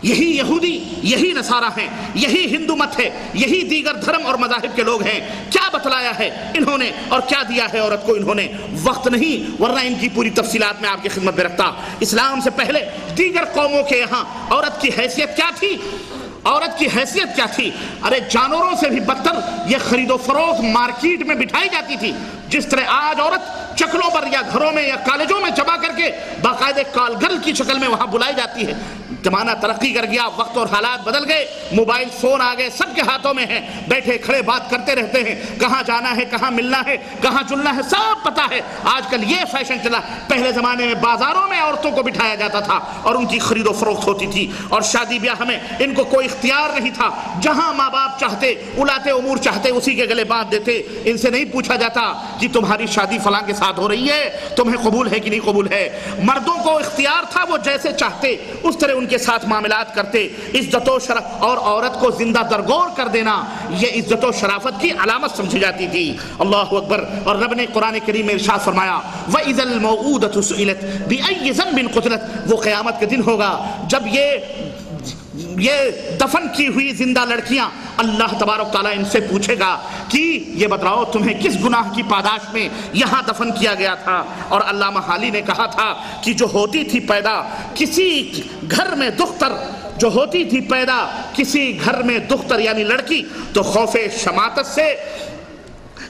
یہی یہودی، یہی نصارہ ہیں، یہی ہندو مت ہے، یہی دیگر دھرم اور مذاہب کے لوگ ہیں. کیا بتلایا ہے انہوں نے اور کیا دیا ہے عورت کو انہوں نے؟ وقت نہیں، ورنہ ان کی پوری تفصیلات میں آپ کی خدمت میں رکھتا. اسلام سے پہلے دیگر قوموں کے یہاں عورت کی حیثیت کیا تھی؟ عورت کی حیثیت کیا تھی؟ ارے جانوروں سے بھی بدتر یہ خرید و فروخت مارکیٹ میں بٹھائی جاتی تھی. جس طرح آج عورت چکلوں پر یا گھروں میں یا کالجوں میں جمع کر کے باقاعدہ کال گرل کی شکل میں وہاں بلائی جاتی ہے. زمانہ ترقی کر گیا، وقت اور حالات بدل گئے، موبائل فون آ گئے، سب کے ہاتھوں میں ہیں، بیٹھے کھڑے بات کرتے رہتے ہیں، کہاں جانا ہے، کہاں ملنا ہے، کہاں جلنا ہے، سب پتا ہے. آج کل یہ فیشن چلا. پہلے زمانے میں بازاروں میں عورتوں کو بٹھایا جاتا تھا اور ان کی خرید و فروخت ہوتی تھی، اور شادی بیاہ میں ان کو کوئی اختیار نہیں تھا. جہاں ماں باپ چاہتے، اولاد امور چاہتے، اسی کے گلے باندھ دیتے. ان سے نہیں پوچھا جاتا کہ تمہاری شادی فلاں کے ساتھ ہو رہی ہے، تمہیں قبول ہے کہ نہیں قبول ہے. مردوں کو اختیار تھا، وہ جیسے چاہتے اس طرح ان کے ساتھ معاملات کرتے. عزت و شرف اور عورت کو زندہ درگور کر دینا یہ عزت و شرافت کی علامت سمجھی جاتی تھی. اللہ اکبر. اور رب نے قرآن کریم میں ارشاد فرمایا وَإِذَا الْمَوْءُودَةُ سُئِلَتْ بِأَيِّ ذَنبٍ قُتِلَتْ. وہ قیامت کے دن ہوگا جب یہ دفن کی ہوئی زندہ لڑکیاں، اللہ تبارک تعالیٰ ان سے پوچھے گا کہ یہ بتاؤ تمہیں کس گناہ کی پاداش میں یہاں دفن کیا گیا تھا. اور علامہ حالی نے کہا تھا کہ جو ہوتی تھی پیدا کسی گھر میں دختر، جو ہوتی تھی پیدا کسی گھر میں دختر یعنی لڑکی، تو خوف شماتت سے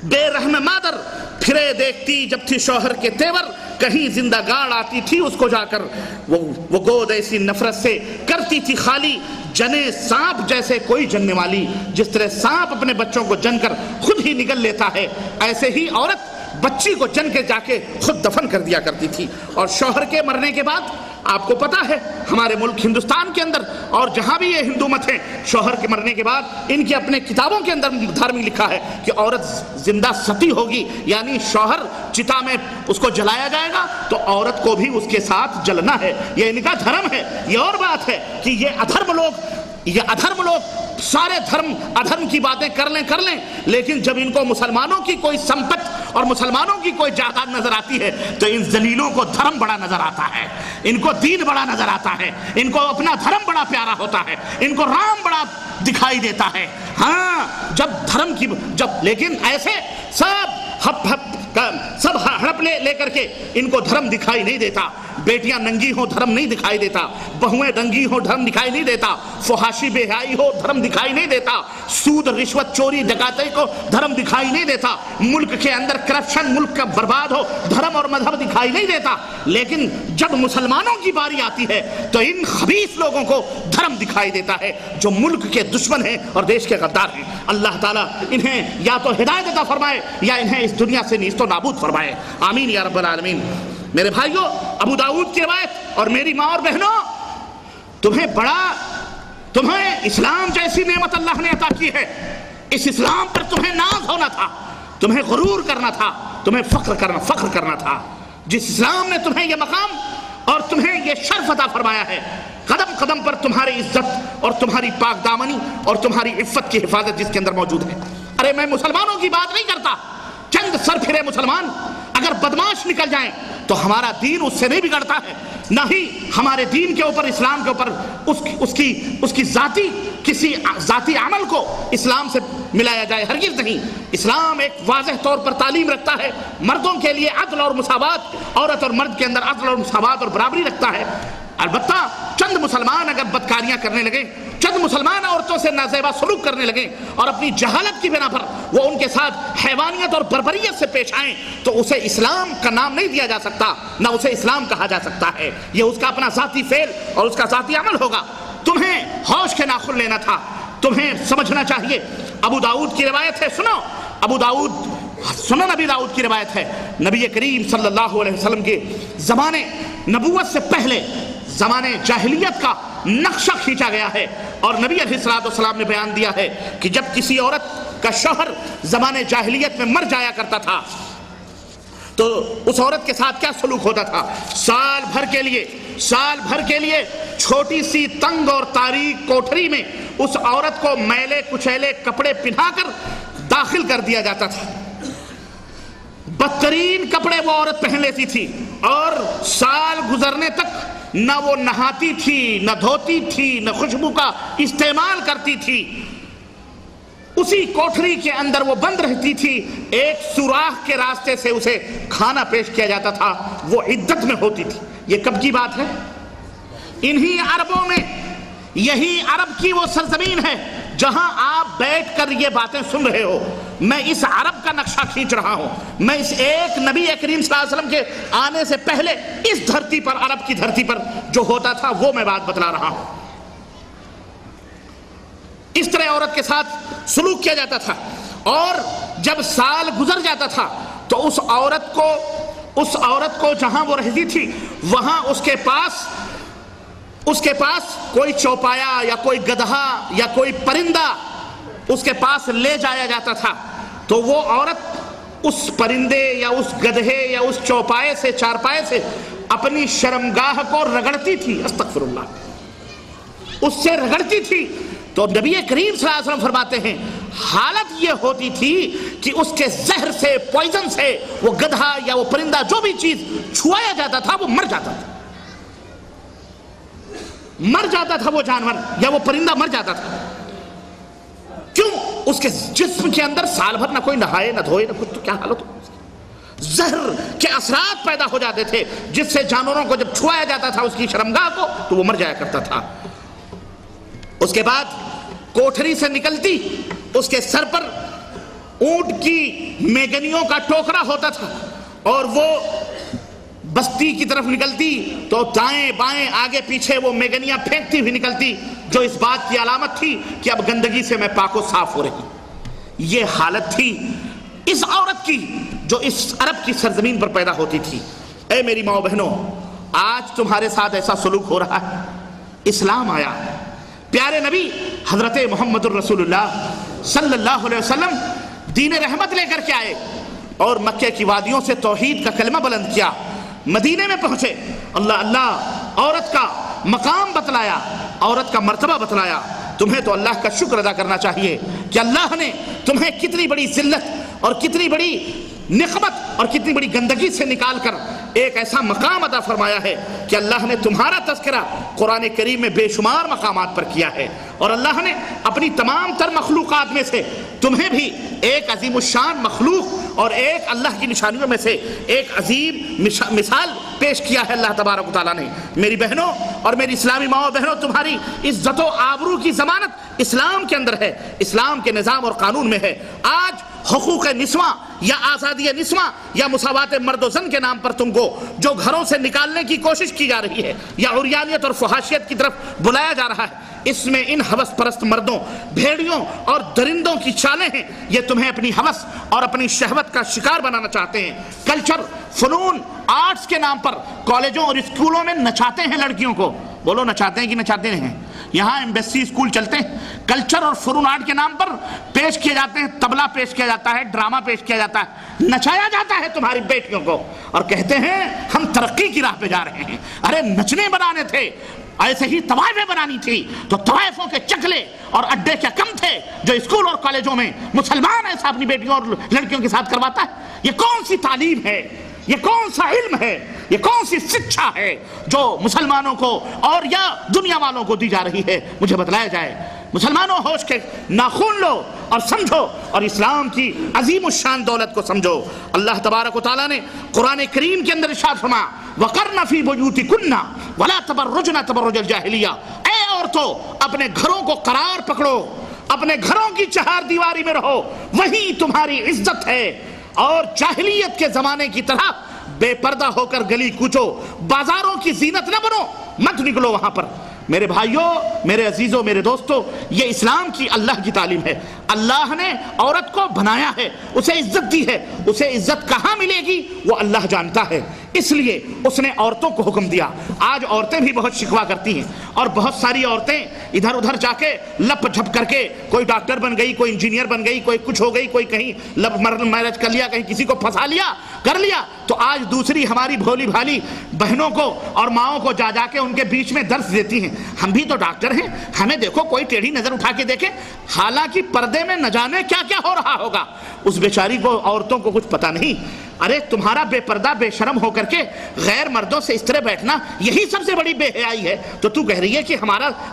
بے رحم مادر پھرے دیکھتی جب تھی شوہر کے تیور. کہیں زندہ گاڑ آتی تھی اس کو جا کر وہ گود ایسی نفرت سے کرتی تھی خالی، جنے سانپ جیسے کوئی جننے والی. جس طرح سانپ اپنے بچوں کو جن کر خود ہی نگل لیتا ہے، ایسے ہی عورت بچی کو جن کے جا کے خود دفن کر دیا کرتی تھی. اور شوہر کے مرنے کے بعد آپ کو پتا ہے ہمارے ملک ہندوستان کے اندر اور جہاں بھی یہ ہندو مت ہیں، شوہر کے مرنے کے بعد ان کے اپنے کتابوں کے اندر دھارمک لکھا ہے کہ عورت زندہ ستی ہوگی، یعنی شوہر چتا میں اس کو جلایا جائے گا تو عورت کو بھی اس کے ساتھ جلنا ہے. یہ ان کا دھرم ہے. یہ اور بات ہے کہ یہ ادھرم لوگ سارے ادھرم کی باتیں کر لیں، لیکن جب ان کو مسلمانوں کی کوئی سمپت اور مسلمانوں کی کوئی جائیداد نظر آتی ہے تو ان ذلیلوں کو دھرم بڑا نظر آتا ہے، ان کو دین بڑا نظر آتا ہے، ان کو اپنا دھرم بڑا پیارا ہوتا ہے، ان کو رام بڑا دکھائی دیتا ہے. ہاں جب لیکن ایسے سب ہڑپ لے کر کے ان کو دھرم دکھائی نہیں دیتا. بیٹیاں ننگی ہوں دھرم نہیں دکھائی دیتا، بہویں ننگی ہوں دھرم دکھائی نہیں دیتا، فحاشی بے حیائی ہو دھرم دکھائی نہیں دیتا، سود رشوت چوری ڈکیتی کو دھرم دکھائی نہیں دیتا، ملک کے اندر کرپشن ملک کا برباد ہو دھرم اور مذہب دکھائی نہیں دیتا. لیکن جب مسلمانوں کی باری آتی ہے تو ان خبیث لوگوں کو دھرم دکھائی دیتا ہے جو ملک کے دشمن ہیں اور دیش کے غدار ہیں. اللہ تعالیٰ انہیں یا تو ہدایت عطا فرمائے یا انہیں اس دنیا سے نیست و نابود فرمائے. آمین یا رب العالمین. میرے بھائیوں، ابو داؤد کی روایت اور میری ماں اور بہنوں، تمہیں اسلام جیسی نعمت اللہ نے عطا کی ہے. اس اسلام پر تمہیں ناز ہونا تھا، تمہیں غرور کرنا تھا، تمہیں فخر کرنا تھا. جس اسلام نے تمہیں یہ مقام اور تمہیں یہ شرف عطا فرمایا ہے، قدم قدم پر تمہاری عزت اور تمہاری پاک دامنی اور تمہاری عفت کی حفاظت جس کے اندر موجود ہے. ارے میں مسلمانوں کی بات نہیں کرتا، چند سر پھرے مسلمان اگر بدماش نکل جائیں تو ہمارا دین اس سے نہیں بگڑتا ہے، نہ ہی ہمارے دین کے اوپر، اسلام کے اوپر اس کی کسی ذاتی عمل کو اسلام سے ملایا جائے، ہرگز نہیں. اسلام ایک واضح طور پر تعلیم رکھتا ہے مردوں کے لیے عدل اور مساوات، عورت اور مرد کے اندر عدل اور مساوات اور برابری رکھتا ہے. البتہ چند مسلمان اگر بدکاریاں کرنے لگے، چند مسلمان عورتوں سے نازیبا سلوک کرنے لگے اور اپنی جہالت کی بنا پر وہ ان کے ساتھ حیوانیت اور بربریت سے پیش آئیں تو اسے اسلام کا نام نہیں دیا جا سکتا، نہ اسے اسلام کہا جا سکتا ہے. یہ اس کا اپنا ذاتی فعل اور اس کا ذاتی عمل ہوگا. تمہیں ہوش کے ناخن لینا تھا، تمہیں سمجھنا چاہیے. ابو داؤد کی روایت ہے، سنن نبی داؤد کی روایت ہے. نبی کریم صلی اللہ علیہ وسلم کے زمانے نبوت سے پہلے زمانے جاہلیت کا نقشہ کھینچا گیا ہے، اور نبی علیہ السلام نے بیان دیا ہے کہ جب کسی عورت کا شوہر زمانے جاہلیت میں مر جایا کرتا تھا تو اس عورت کے ساتھ کیا سلوک ہوتا تھا؟ سال بھر کے لیے چھوٹی سی تنگ اور تاریک کوٹھری میں اس عورت کو میلے کچیلے کپڑے پہنا کر داخل کر دیا جاتا تھا. بدترین کپڑے وہ عورت پہن لیتی تھی، اور سال گزرنے تک نہ وہ نہاتی تھی، نہ دھوتی تھی، نہ خوشبو کا استعمال کرتی تھی. اسی کوٹھری کے اندر وہ بند رہتی تھی. ایک سوراخ کے راستے سے اسے کھانا پیش کیا جاتا تھا، وہ عدت میں ہوتی تھی. یہ کب کی بات ہے؟ انہی عربوں میں، یہی عرب کی وہ سرزمین ہے جہاں آپ بیٹھ کر یہ باتیں سن رہے ہو. میں اس عرب کا نقشہ کھینچ رہا ہوں. میں اس ایک نبی کریم صلی اللہ علیہ وسلم کے آنے سے پہلے اس دھرتی پر، عرب کی دھرتی پر جو ہوتا تھا وہ میں بات بتلا رہا ہوں. اس طرح عورت کے ساتھ سلوک کیا جاتا تھا، اور جب سال گزر جاتا تھا تو اس عورت کو جہاں وہ رہتی تھی وہاں اس کے پاس کوئی چوپایا یا کوئی گدھا یا کوئی پرندہ اس کے پاس لے جایا جاتا تھا. تو وہ عورت اس پرندے یا اس گدھے یا اس چوپائے سے، چارپائے سے اپنی شرمگاہ کو رگڑتی تھی. استغفر اللہ، اس سے رگڑتی تھی. تو نبی کریم صلی اللہ علیہ وسلم فرماتے ہیں حالت یہ ہوتی تھی کہ اس کے زہر سے، پوائزن سے وہ گدھا یا وہ پرندہ جو بھی چیز چھوایا جاتا تھا وہ مر جاتا تھا وہ جانور یا وہ پرندہ مر جاتا تھا. کیوں؟ اس کے جسم کے اندر سال بھر نہ کوئی نہائے نہ دھوئے نہ کچھ، تو کیا حالت ہو؟ زہر کے اثرات پیدا ہو جاتے تھے جس سے جانوروں کو جب چھوایا جاتا تھا اس کی شرمگاہ کو تو وہ مر جایا کرتا تھا. اس کے بعد کوٹھری سے نکلتی، اس کے سر پر اونٹ کی میگنیوں کا ٹوکرا ہوتا تھا، اور وہ بستی کی طرف نکلتی تو دائیں بائیں آگے پیچھے وہ میگنیاں پھینکتی ہوئی نکلتی، جو اس بات کی علامت تھی کہ اب گندگی سے میں پاک و صاف ہو رہی. یہ حالت تھی اس عورت کی جو اس عرب کی سرزمین پر پیدا ہوتی تھی. اے میری ماں بہنوں، آج تمہارے ساتھ ایسا سلوک ہو رہا ہے. اسلام آیا، پیارے نبی حضرت محمد الرسول اللہ صلی اللہ علیہ وسلم دین رحمت لے کر کے آئے، اور مکے کی وادیوں سے توحید کا کلمہ بلند کیا. مدینے میں پہنچے، اللہ عورت کا مقام بتلایا، عورت کا مرتبہ بتلایا. تمہیں تو اللہ کا شکر ادا کرنا چاہیے کہ اللہ نے تمہیں کتنی بڑی ذلت اور کتنی بڑی نقمت اور کتنی بڑی گندگی سے نکال کر ایک ایسا مقام عطا فرمایا ہے کہ اللہ نے تمہارا تذکرہ قرآن کریم میں بے شمار مقامات پر کیا ہے، اور اللہ نے اپنی تمام تر مخلوقات میں سے تمہیں بھی ایک عظیم الشان مخلوق اور ایک اللہ کی نشانیوں میں سے ایک عظیم مثال پیش کیا ہے اللہ تبارک و تعالیٰ نے. میری بہنوں اور میری اسلامی ماں بہنوں، تمہاری عزت و آبرو کی ضمانت اسلام کے اندر ہے، اسلام کے نظام اور قانون میں ہے. آج حقوق نسواں یا آزادی نسواں یا مساوات مرد و زن کے نام پر تم کو جو گھروں سے نکالنے کی کوشش کی جا رہی ہے یا عریانیت اور فحاشیت کی طرف بلایا جا رہا ہے، اس میں ان ہوس پرست مردوں، بھیڑیوں اور درندوں کی چالیں ہیں. یہ تمہیں اپنی ہوس اور اپنی شہوت کا شکار بنانا چاہتے ہیں. کلچر، فنون، آرٹس کے نام پر کالجوں اور اسکولوں میں نچاتے ہیں لڑکیوں کو. بولو نچاتے ہیں کہ نچاتے ہیں؟ یہاں ایمبیسی اسکول چلتے ہیں، کلچر اور فنون آرٹ کے نام پر پیش کیے جاتے ہیں، تبلا پیش کیا جاتا ہے، ڈرامہ پیش کیا جاتا ہے، نچایا جاتا ہے تمہاری بیٹیوں کو، اور کہتے ہیں ہم ترقی کی راہ پہ جا رہے ہیں. ارے نچنے بنانے تھے، ایسے ہی طوائفیں بنانی تھی تو طوائفوں کے چکلے اور اڈے کیا کم تھے جو اسکول اور کالجوں میں مسلمان ایسا اپنی بیٹیوں اور لڑکیوں کے ساتھ کرواتا ہے. یہ کون سی تعلیم ہے؟ یہ کون سا علم ہے؟ یہ کون سی شکشا ہے جو مسلمانوں کو اور یا دنیا والوں کو دی جا رہی ہے؟ مجھے بتلایا جائے. مسلمانوں، ہوش کے ناخن لو اور سمجھو، اور اسلام کی عظیم الشان دولت کو سمجھو. اللہ تبارک و تعالیٰ نے قرآن کریم کے اندر ارشاد فرمایا وَقَرْنَ فِي بُيُوتِكُنَّ وَلَا تَبَرُّجْنَ تَبَرُّجَ الْجَاهِلِيَّةِ. اے عورتوں، اپنے گھروں کو قرار پکڑو، اپنے گھروں کی چہار دیواری میں رہو، وہیں تمہاری عزت ہے. اور جاہلیت کے زمانے کی طرح بے پردہ ہو کر گلی کوچو، بازاروں کی زینت نہ بنو، مت نکلو وہاں پر. میرے بھائیوں، میرے عزیزوں، میرے دوستوں، یہ اسلام کی اللہ کی تعلیم ہے. اللہ نے عورت کو بنایا ہے، اسے عزت دی ہے. اسے عزت کہاں ملے گی وہ اللہ جانتا ہے. اس لیے اس نے عورتوں کو حکم دیا. آج عورتیں بھی بہت شکوا کرتی ہیں اور بہت ساری عورتیں ادھر ادھر جا کے لپ جھپ کر کے کوئی ڈاکٹر بن گئی, کوئی انجینئر بن گئی, کوئی کچھ ہو گئی, کوئی کہیں لو میرج کر لیا, کہیں کسی کو پھنسا لیا کر لیا. تو آج دوسری ہماری بھولی بھالی بہنوں کو اور ماؤں کو جا کے ان کے بیچ میں درس دیتی ہیں, ہم بھی تو ڈاکٹر ہیں, ہمیں دیکھو کوئی ٹیڑھی نظر اٹھا کے دیکھے. حالانکہ پردے میں نہ جانے کیا کیا ہو رہا ہوگا. اس بیچاری کو, عورتوں کو کچھ پتہ نہیں. ارے تمہارا بے پردہ بے شرم ہو کر کے غیر مردوں سے اس طرح بیٹھنا یہی سب سے بڑی بے حیائی ہے. تو تو کہہ رہی ہے کہ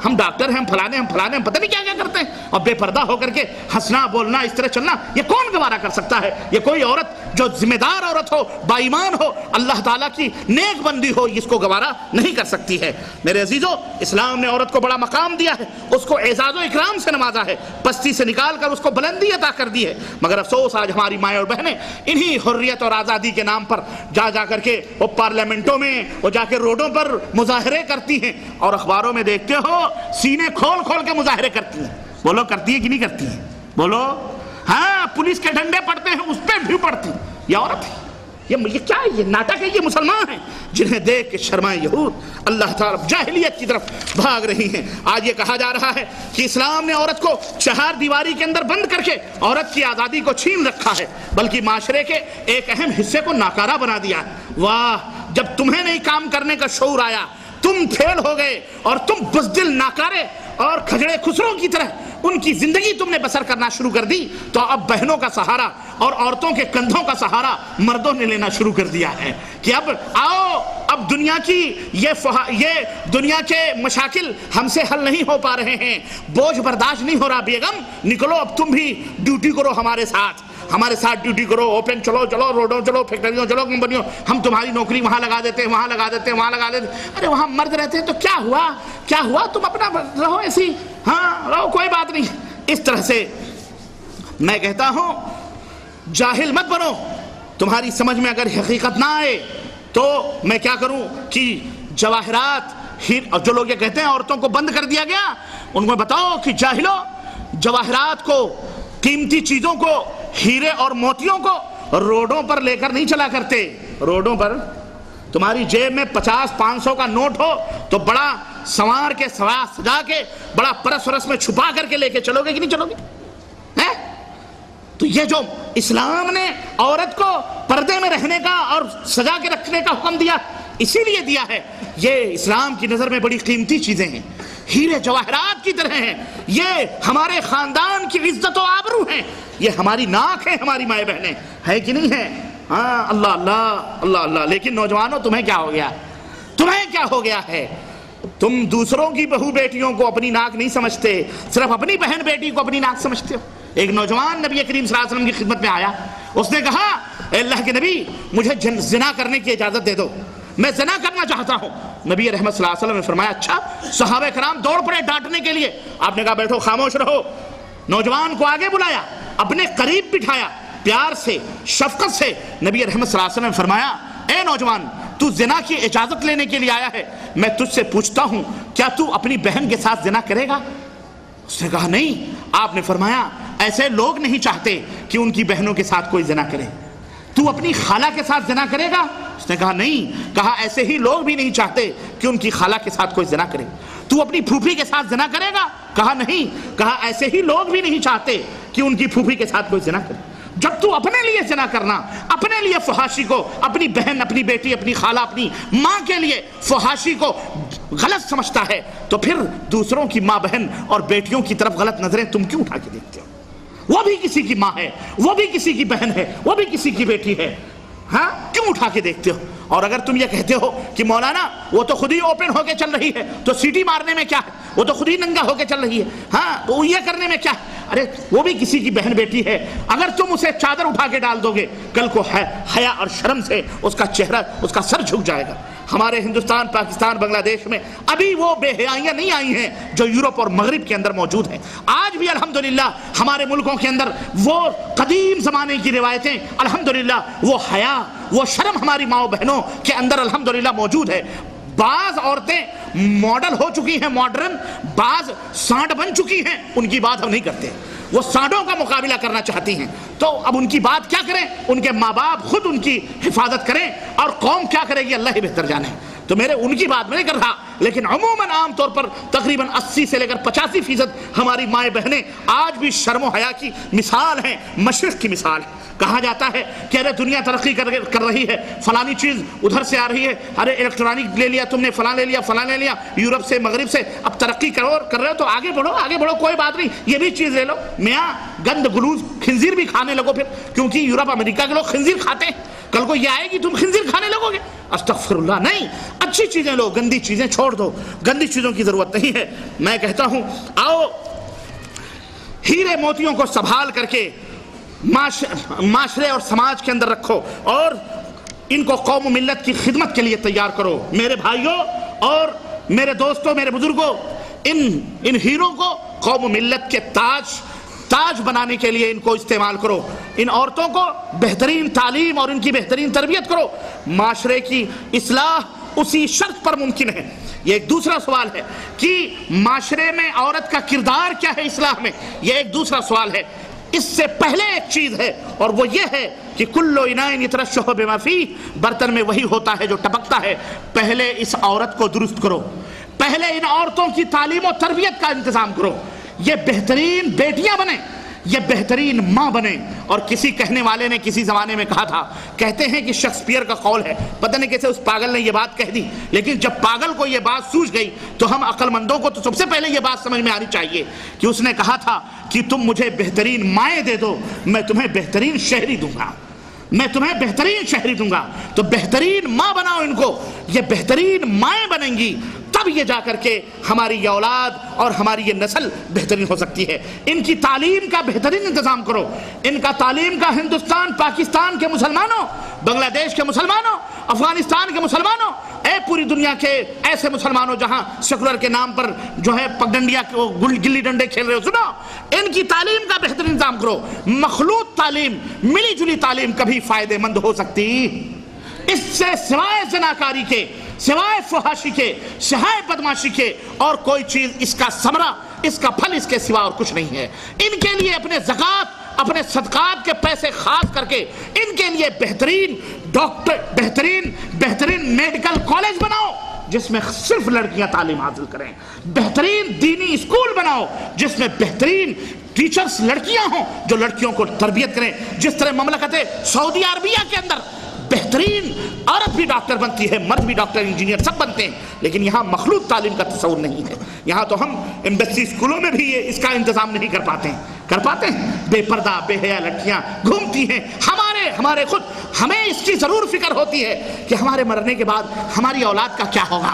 ہم ڈاکٹر ہیں, ہم فلانے ہم پتہ نہیں کیا کیا کرتے ہیں, اور بے پردہ ہو کر کے ہنسنا بولنا اس طرح چلنا یہ کون گوارا کر سکتا ہے؟ یہ کوئی عورت جو ذمہ دار عورت ہو, بائیمان ہو, اللہ تعالیٰ کی نیک بندی ہو, اس کو گوارا نہیں کر سکتی ہے. میرے عزیزو, اسلام نے عورت کو بڑا مقام دیا ہے, اس کو اعزاز و اکرام سے نوازا ہے, پستی سے نکال کر اس کو بلندی عطا کر دی ہے. مگر افسوس آج ہماری مائیں اور بہنیں انہی حریت اور آزادی کے نام پر جا کر کے وہ پارلیمنٹوں میں وہ جا کے روڈوں پر مظاہرے کرتی ہیں, اور اخباروں میں دیکھتے ہو سینے کھول کے مظاہرے کرتی ہیں. بولو کرتی ہے کہ نہیں کرتی ہیں؟ بولو. ہاں, پولیس کے ڈنڈے پڑتے ہیں اس پہ بھی پڑتی. یہ عورت ہے, یہ کیا ہے؟ یہ ناٹک ہے. یہ مسلمان ہیں جنہیں دیکھ کے شرمائے یہود اللہ تعالیٰ جاہلیت کی طرف بھاگ رہی ہیں. آج یہ کہا جا رہا ہے کہ اسلام نے عورت کو چہار دیواری کے اندر بند کر کے عورت کی آزادی کو چھین رکھا ہے, بلکہ معاشرے کے ایک اہم حصے کو ناکارہ بنا دیا ہے. واہ, جب تمہیں نہیں کام کرنے کا شعور آیا, تم فیل ہو گئے اور تم بزدل ناکارے اور کھجڑے خسروں کی طرح ان کی زندگی تم نے بسر کرنا شروع کر دی, تو اب بہنوں کا سہارا اور عورتوں کے کندھوں کا سہارا مردوں نے لینا شروع کر دیا ہے کہ اب آؤ, اب دنیا کی یہ دنیا کے مشاکل ہم سے حل نہیں ہو پا رہے ہیں, بوجھ برداشت نہیں ہو رہا. بیگم نکلو, اب تم بھی ڈیوٹی کرو ہمارے ساتھ ڈیوٹی کرو, اوپن چلو روڈوں چلو, فیکٹریوں چلو, کمپنیوں, ہم تمہاری نوکری وہاں لگا دیتے ہیں, وہاں لگا دیتے ہیں. ارے وہاں مرد رہتے ہیں تو کیا ہوا, تم اپنا رہو ایسی, ہاں رہو, کوئی بات نہیں. اس طرح سے میں کہتا ہوں جاہل مت بنو. تمہاری سمجھ میں اگر حقیقت نہ آئے تو میں کیا کروں کہ جواہرات, جو لوگ یہ کہتے ہیں عورتوں کو بند کر دیا گیا, ان کو بتاؤ کہ جاہلو, جواہرات کو, قیمتی چیزوں کو, ہیرے اور موتیوں کو روڈوں پر لے کر نہیں چلا کرتے. روڈوں پر تمہاری جیب میں 50-500 کا نوٹ ہو تو بڑا سوار کے سجا کے بڑا پرس میں چھپا کر کے لے کے چلو گے کہ نہیں چلو گے؟ تو یہ جو اسلام نے عورت کو پردے میں رہنے کا اور سجا کے رکھنے کا حکم دیا, اسی لیے دیا ہے. یہ اسلام کی نظر میں بڑی قیمتی چیزیں ہیں, ہیرے جواہرات کی طرح ہیں. یہ ہمارے خاندان کی عزت و آبرو ہیں, یہ ہماری ناک ہے, ہماری مائیں بہنیں ہے کہ نہیں ہے؟ ہاں, اللہ اللہ اللہ اللہ. لیکن نوجوانوں, تمہیں کیا ہو گیا ہے؟ تم دوسروں کی بہو بیٹیوں کو اپنی ناک نہیں سمجھتے, صرف اپنی بہن بیٹی کو اپنی ناک سمجھتے ہو. ایک نوجوان نبی کریم صلی اللہ علیہ وسلم کی خدمت میں آیا, اس نے کہا اے اللہ کے نبی, مجھے زنا کرنے کی اجازت دے دو, میں زنا کرنا چاہتا ہوں. نبی رحمت صلی اللہ علیہ وسلم نے فرمایا اچھا. صحابہ کرام دوڑ پڑے ڈانٹنے کے لیے. آپ نے کہا بیٹھو, خاموش رہو. نوجوان کو آگے بلایا, اپنے قریب بٹھایا, پیار سے, شفقت سے نبی رحمت صلی اللہ علیہ وسلم نے فرمایا اے نوجوان, تو زنا کی اجازت لینے کے لیے آیا ہے, میں تجھ سے پوچھتا ہوں کیا تو اپنی بہن کے ساتھ زنا کرے گا؟ اس نے کہا نہیں. آپ نے فرمایا ایسے لوگ نہیں چاہتے کہ ان کی بہنوں کے ساتھ کوئی زنا کرے, تو اپنی خالہ کے ساتھ زنا کرے گا؟ اس نے کہا نہیں. کہا ایسے ہی لوگ بھی نہیں چاہتے کہ ان کی خالہ کے ساتھ کوئی زنا کرے, تو اپنی پھوپھی کے ساتھ زنا کرے گا؟ کہا نہیں. کہا ایسے ہی لوگ بھی نہیں چاہتے کہ ان کی پھوپھی کے ساتھ کوئی زنا کرے. جب تو اپنے لیے زنا کرنا, اپنے لیے فحاشی کو, اپنی بہن, اپنی بیٹی, اپنی خالہ, اپنی ماں کے لیے فحاشی کو غلط سمجھتا ہے, تو پھر دوسروں کی ماں بہن اور بیٹیوں کی طرف غلط نظریں تم کیوں اٹھا کے دیکھتے ہو؟ وہ بھی کسی کی ماں ہے, وہ بھی کسی کی بہن ہے, وہ بھی کسی کی بیٹی ہے, ہاں کیوں اٹھا کے دیکھتے ہو؟ اور اگر تم یہ کہتے ہو کہ مولانا وہ تو خود ہی اوپن ہو کے چل رہی ہے, تو سیٹی مارنے میں کیا ہے, وہ تو خود ہی ننگا ہو کے چل رہی ہے, ہاں وہ یہ کرنے میں کیا ہے؟ ارے وہ بھی کسی کی بہن بیٹی ہے. اگر تم اسے چادر اٹھا کے ڈال دو گے, کل کو حیا اور شرم سے اس کا چہرہ, اس کا سر جھک جائے گا. ہمارے ہندوستان, پاکستان, بنگلہ دیش میں ابھی وہ بے حیائیاں نہیں آئی ہیں جو یورپ اور مغرب کے اندر موجود ہیں. آج بھی الحمدللہ ہمارے ملکوں کے اندر وہ قدیم زمانے کی روایتیں, الحمدللہ وہ حیا, وہ شرم ہماری ماؤں بہنوں کے اندر الحمدللہ موجود ہے. بعض عورتیں ماڈل ہو چکی ہیں, ماڈرن, بعض سانٹ بن چکی ہیں, ان کی بات ہم نہیں کرتے. وہ سانڈوں کا مقابلہ کرنا چاہتی ہیں، تو اب ان کی بات کیا کریں؟ ان کے ماں باپ خود ان کی حفاظت کریں، اور قوم کیا کرے گی اللہ ہی بہتر جانے۔ تو میرے ان کی بات میں نہیں کر رہا، لیکن عموماً عام طور پر تقریباً 80 سے لے کر 85% ہماری مائیں بہنیں آج بھی شرم و حیا کی مثال ہیں، مشرق کی مثال ہے۔ کہا جاتا ہے کہ ارے دنیا ترقی کر رہی ہے، فلانی چیز ادھر سے آ رہی ہے، ارے الیکٹرانک لے لیا تم نے، فلاں لے لیا، فلاں لے لیا، یورپ سے مغرب سے، اب ترقی کر رہے ہو تو آگے بڑھو، کوئی بات نہیں، یہ بھی چیز لے لو۔ میاں گند گلوز خنزیر بھی کھانے لگو پھر، کیونکہ یورپ امریکہ کے لوگ خنزیر کھاتے ہیں، کل کو یہ آئے گی تم خنزیر کھانے لگو گے، استغفر اللہ۔ نہیں، اچھی چیزیں لو، گندی چیزیں چھوڑ دو، گندی چیزوں کی ضرورت نہیں ہے۔ میں کہتا ہوں آؤ ہیرے موتیوں کو سنبھال کر کے معاشرے اور سماج کے اندر رکھو، اور ان کو قوم و ملت کی خدمت کے لیے تیار کرو۔ میرے بھائیوں اور میرے دوستوں، میرے بزرگوں، ان ہیروں کو قوم و ملت کے تاج بنانے کے لیے ان کو استعمال کرو۔ ان عورتوں کو بہترین تعلیم اور ان کی بہترین تربیت کرو۔ معاشرے کی اصلاح اسی شرط پر ممکن ہے۔ یہ ایک دوسرا سوال ہے کہ معاشرے میں عورت کا کردار کیا ہے اصلاح میں، یہ ایک دوسرا سوال ہے۔ اس سے پہلے ایک چیز ہے، اور وہ یہ ہے کہ کلو انائن یترشح بما فیہ، برتن میں وہی ہوتا ہے جو ٹپکتا ہے۔ پہلے اس عورت کو درست کرو، پہلے ان عورتوں کی تعلیم و تربیت کا انتظام کرو، یہ بہترین بیٹیاں بنیں، یہ بہترین ماں بنیں۔ اور کسی کہنے والے نے کسی زمانے میں کہا تھا، کہتے ہیں کہ شیکسپیئر کا قول ہے، پتہ نہیں کیسے اس پاگل نے یہ بات کہہ دی، لیکن جب پاگل کو یہ بات سوجھ گئی تو ہم عقل مندوں کو تو سب سے پہلے یہ بات سمجھ میں آنی چاہیے کہ اس نے کہا تھا کہ تم مجھے بہترین مائیں دے دو، میں تمہیں بہترین شہری دوں گا، میں تمہیں بہترین شہری دوں گا۔ تو بہترین ماں بناؤ ان کو، یہ بہترین مائیں بنیں گی، تب یہ جا کر کے ہماری یہ اولاد اور ہماری یہ نسل بہترین ہو سکتی ہے۔ ان کی تعلیم کا بہترین انتظام کرو، ان کا تعلیم کا ہندوستان پاکستان کے مسلمانوں، بنگلہ دیش کے مسلمانوں، افغانستان کے مسلمانوں، اے پوری دنیا کے ایسے مسلمانوں جہاں سیکولر کے نام پر جو ہے پگڈنڈیا گلی ڈنڈے کھیل رہے ہو، سنو، ان کی تعلیم کا بہترین انتظام کرو۔ مخلوط تعلیم، ملی جلی تعلیم کبھی فائدے مند ہو سکتی، اس سے سوائے زناکاری کے، سوائے فحاشی کے، سوائے بدماشی کے اور کوئی چیز اس کا ثمرہ، اس کا پھل اس کے سوا اور کچھ نہیں ہے۔ ان کے لیے اپنے زکوٰۃ، اپنے صدقات کے پیسے خاص کر کے ان کے لیے بہترین ڈاکٹر، بہترین میڈیکل کالج بناؤ جس میں صرف لڑکیاں تعلیم حاصل کریں، بہترین دینی اسکول بناؤ جس میں بہترین ٹیچرز لڑکیاں ہوں جو لڑکیوں کو تربیت کریں، جس طرح مملکت سعودی عربیہ کے اندر بہترین عورت بھی ڈاکٹر بنتی ہے، مرد بھی ڈاکٹر انجینئر سب بنتے ہیں، لیکن یہاں مخلوط تعلیم کا تصور نہیں ہے۔ یہاں تو ہم ایمبیسی اسکولوں میں بھی اس کا انتظام نہیں کر پاتے ہیں، بے پردہ بے حیا لڑکیاں گھومتی ہیں۔ ہمارے خود ہمیں اس کی ضرور فکر ہوتی ہے کہ ہمارے مرنے کے بعد ہماری اولاد کا کیا ہوگا،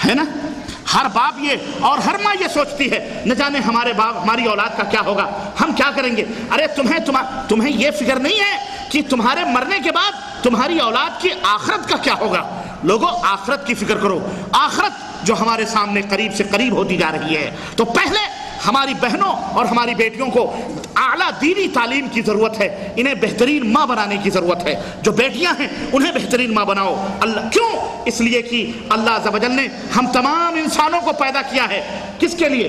ہے نا؟ ہر باپ یہ اور ہر ماں یہ سوچتی ہے، نہ جانے ہماری اولاد کا کیا ہوگا، ہم کیا کریں گے۔ ارے تمہیں یہ فکر نہیں ہے کہ تمہارے مرنے کے بعد تمہاری اولاد کی آخرت کا کیا ہوگا۔ لوگوں، آخرت کی فکر کرو، آخرت جو ہمارے سامنے قریب سے قریب ہوتی جا رہی ہے۔ تو پہلے ہماری بہنوں اور ہماری بیٹیوں کو اعلیٰ دینی تعلیم کی ضرورت ہے، انہیں بہترین ماں بنانے کی ضرورت ہے۔ جو بیٹیاں ہیں انہیں بہترین ماں بناؤ۔ اللہ کیوں؟ اس لیے کہ اللہ عز و جل نے ہم تمام انسانوں کو پیدا کیا ہے کس کے لیے؟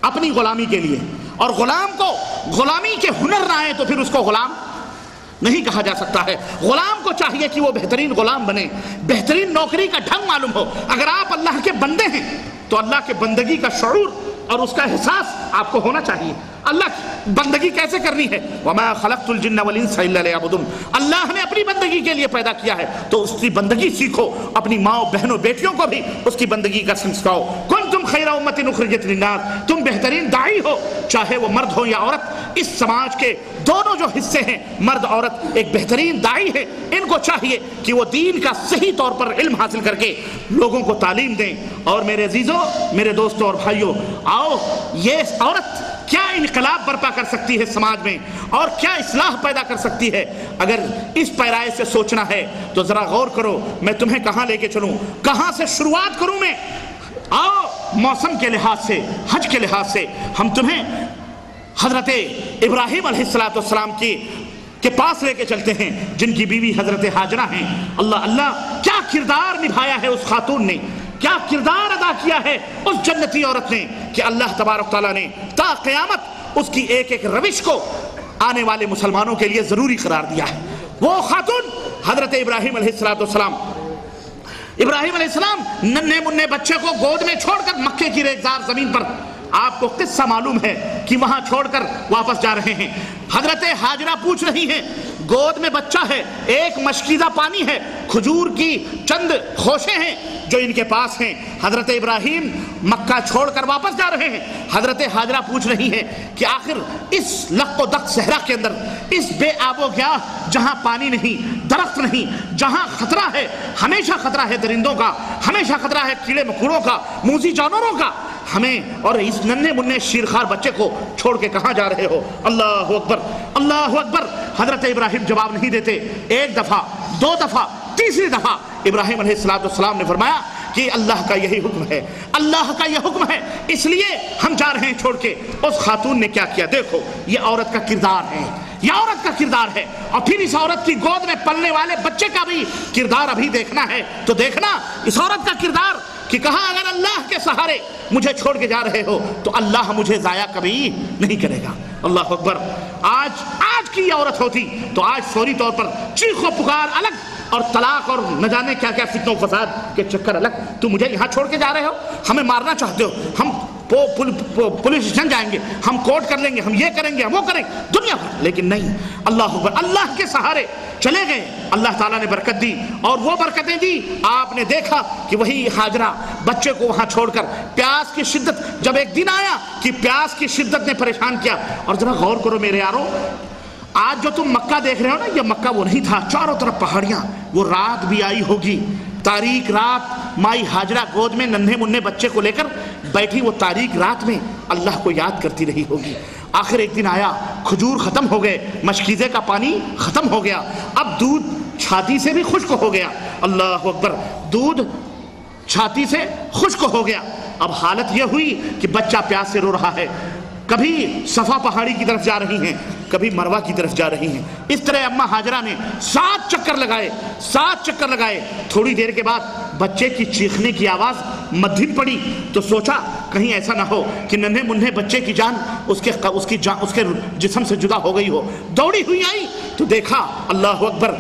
اپنی غلامی کے لیے۔ اور غلام کو غلامی کے ہنر نہ آئے تو پھر اس کو غلام نہیں کہا جا سکتا ہے۔ غلام کو چاہیے کہ وہ بہترین غلام بنے، بہترین نوکری کا ڈھنگ معلوم ہو۔ اگر آپ اللہ کے بندے ہیں تو اللہ کے بندگی کا شعور اور اس کا احساس آپ کو ہونا چاہیے۔ اللہ کی بندگی کیسے کرنی ہے؟ وَمَا خَلَقْتُ الْجِنَّ وَالْإِنسَ إِلَّا لِيَعْبُدُونِ، اللہ نے اپنی بندگی کے لیے پیدا کیا ہے تو اس کی بندگی سیکھو، اپنی ماں بہنوں بیٹیوں کو بھی اس کی بندگی کا سکھاؤ۔ كُنتُمْ خَيْرَ أُمَّةٍ أُخْرِجَتْ لِلنَّاسِ، تم بہترین داعی ہو، چاہے وہ مرد ہو یا عورت۔ اس سماج کے دونوں جو حصے ہیں، مرد عورت، ایک بہترین داعی ہے، ان کو چاہیے کہ وہ دین کا صحیح طور پر علم حاصل کر کے لوگوں کو تعلیم دیں۔ اور میرے عزیزوں، میرے دوستوں اور بھائیوں، آؤ، یہ عورت کیا انقلاب برپا کر سکتی ہے سماج میں، اور کیا اصلاح پیدا کر سکتی ہے۔ اگر اس پیرائے سے سوچنا ہے تو ذرا غور کرو، میں تمہیں کہاں لے کے چلوں، کہاں سے شروعات کروں میں۔ آؤ، موسم کے لحاظ سے، حج کے لحاظ سے ہم تمہیں حضرت ابراہیم علیہ السلام کے پاس لے کے چلتے ہیں، جن کی بیوی حضرت ہاجرہ ہیں۔ اللہ کیا کردار نبھایا ہے اس خاتون نے، کیا کردار ادا کیا کیا ہے اس جنتی عورت نے کہ اللہ تبارک تعالیٰ نے تا قیامت اس کی ایک ایک روش کو آنے والے مسلمانوں کے لیے ضروری قرار دیا ہے۔ وہ خاتون حضرت ابراہیم علیہ السلام، ابراہیم علیہ السلام ننھے منھے بچے کو گود میں چھوڑ کر مکے کی ریگزار زمین پر، آپ کو قصہ معلوم ہے کہ وہاں چھوڑ کر واپس جا رہے ہیں۔ حضرت ہاجرہ پوچھ رہی ہیں، گود میں بچہ ہے، ایک مشکیزہ پانی ہے، کھجور کی چند خوشے ہیں جو ان کے پاس ہیں۔ حضرت ابراہیم مکہ چھوڑ کر واپس جا رہے ہیں۔ حضرت ہاجرہ پوچھ رہی ہے کہ آخر اس لق و دق صحرا کے اندر، اس بے آب و گیاہ جہاں پانی نہیں، درخت نہیں، جہاں خطرہ ہے، ہمیشہ خطرہ ہے درندوں کا، ہمیشہ خطرہ ہے کیڑے مکوڑوں کا، موذی جانوروں کا، ہمیں اور اس ننھے منھے شیرخوار بچے کو چھوڑ کے کہاں جا رہے ہو؟ اللہ اکبر، اللہ اکبر۔ حضرت ابراہیم جواب نہیں دیتے۔ ایک دفعہ، دو دفعہ، تیسری دفعہ ابراہیم علیہ السلام نے فرمایا کہ اللہ کا یہی حکم ہے، اللہ کا یہ حکم ہے، اس لیے ہم جا رہے ہیں چھوڑ کے۔ اس خاتون نے کیا کیا؟ دیکھو، یہ عورت کا کردار ہے، یہ عورت کا کردار ہے۔ اور پھر اس عورت کی گود میں پلنے والے بچے کا بھی کردار ابھی دیکھنا ہے۔ تو دیکھنا اس عورت کا کردار کہ کہا اگر اللہ کے سہارے مجھے چھوڑ کے جا رہے ہو تو اللہ مجھے ضائع کبھی نہیں کرے گا۔ اللہ اکبر۔ آج کی یہ عورت ہوتی تو آج فوری طور پر چیخ و پکار الگ، اور طلاق اور نہ جانے کیا کیا فتنہ و فساد کے چکر الگ۔ تو مجھے یہاں چھوڑ کے جا رہے ہو، ہمیں مارنا چاہتے ہو، ہم پولیس اسٹیشن جائیں گے، ہم کورٹ کر لیں گے، ہم یہ کریں گے، ہم وہ کریں گے، دنیا بھر۔ لیکن نہیں، اللہ اکبر، اللہ کے سہارے چلے گئے، اللہ تعالیٰ نے برکت دی، اور وہ برکتیں دی۔ آپ نے دیکھا کہ وہی ہاجرہ بچے کو وہاں چھوڑ کر، پیاس کی شدت، جب ایک دن آیا کہ پیاس کی شدت نے پریشان کیا۔ اور ذرا غور کرو میرے یارو، آج جو تم مکہ دیکھ رہے ہو نا، یہ مکہ وہ نہیں تھا، چاروں طرف پہاڑیاں، وہ رات بھی آئی ہوگی، تاریک رات، مائی ہاجرہ گود میں ننھے منھے بچے کو لے کر بیٹھی، وہ تاریک رات میں اللہ کو یاد کرتی رہی ہوگی۔ آخر ایک دن آیا، کھجور ختم ہو گئے، مشکیزے کا پانی ختم ہو گیا، اب دودھ چھاتی سے بھی خشک ہو گیا۔ اللہ اکبر، دودھ چھاتی سے خشک ہو گیا۔ اب حالت یہ ہوئی کہ بچہ پیاس سے رو رہا ہے، کبھی صفا پہاڑی کی طرف جا رہی ہیں، کبھی مروہ کی طرف جا رہی ہیں۔ اس طرح اماں ہاجرہ نے 7 چکر لگائے۔ تھوڑی دیر کے بعد بچے کی چیخنے کی آواز مدھم پڑی، تو سوچا کہیں ایسا نہ ہو کہ ننھے منھے بچے کی جان اس کے جسم سے جدا ہو گئی ہو۔ دوڑی ہوئی آئی تو دیکھا، اللہ اکبر،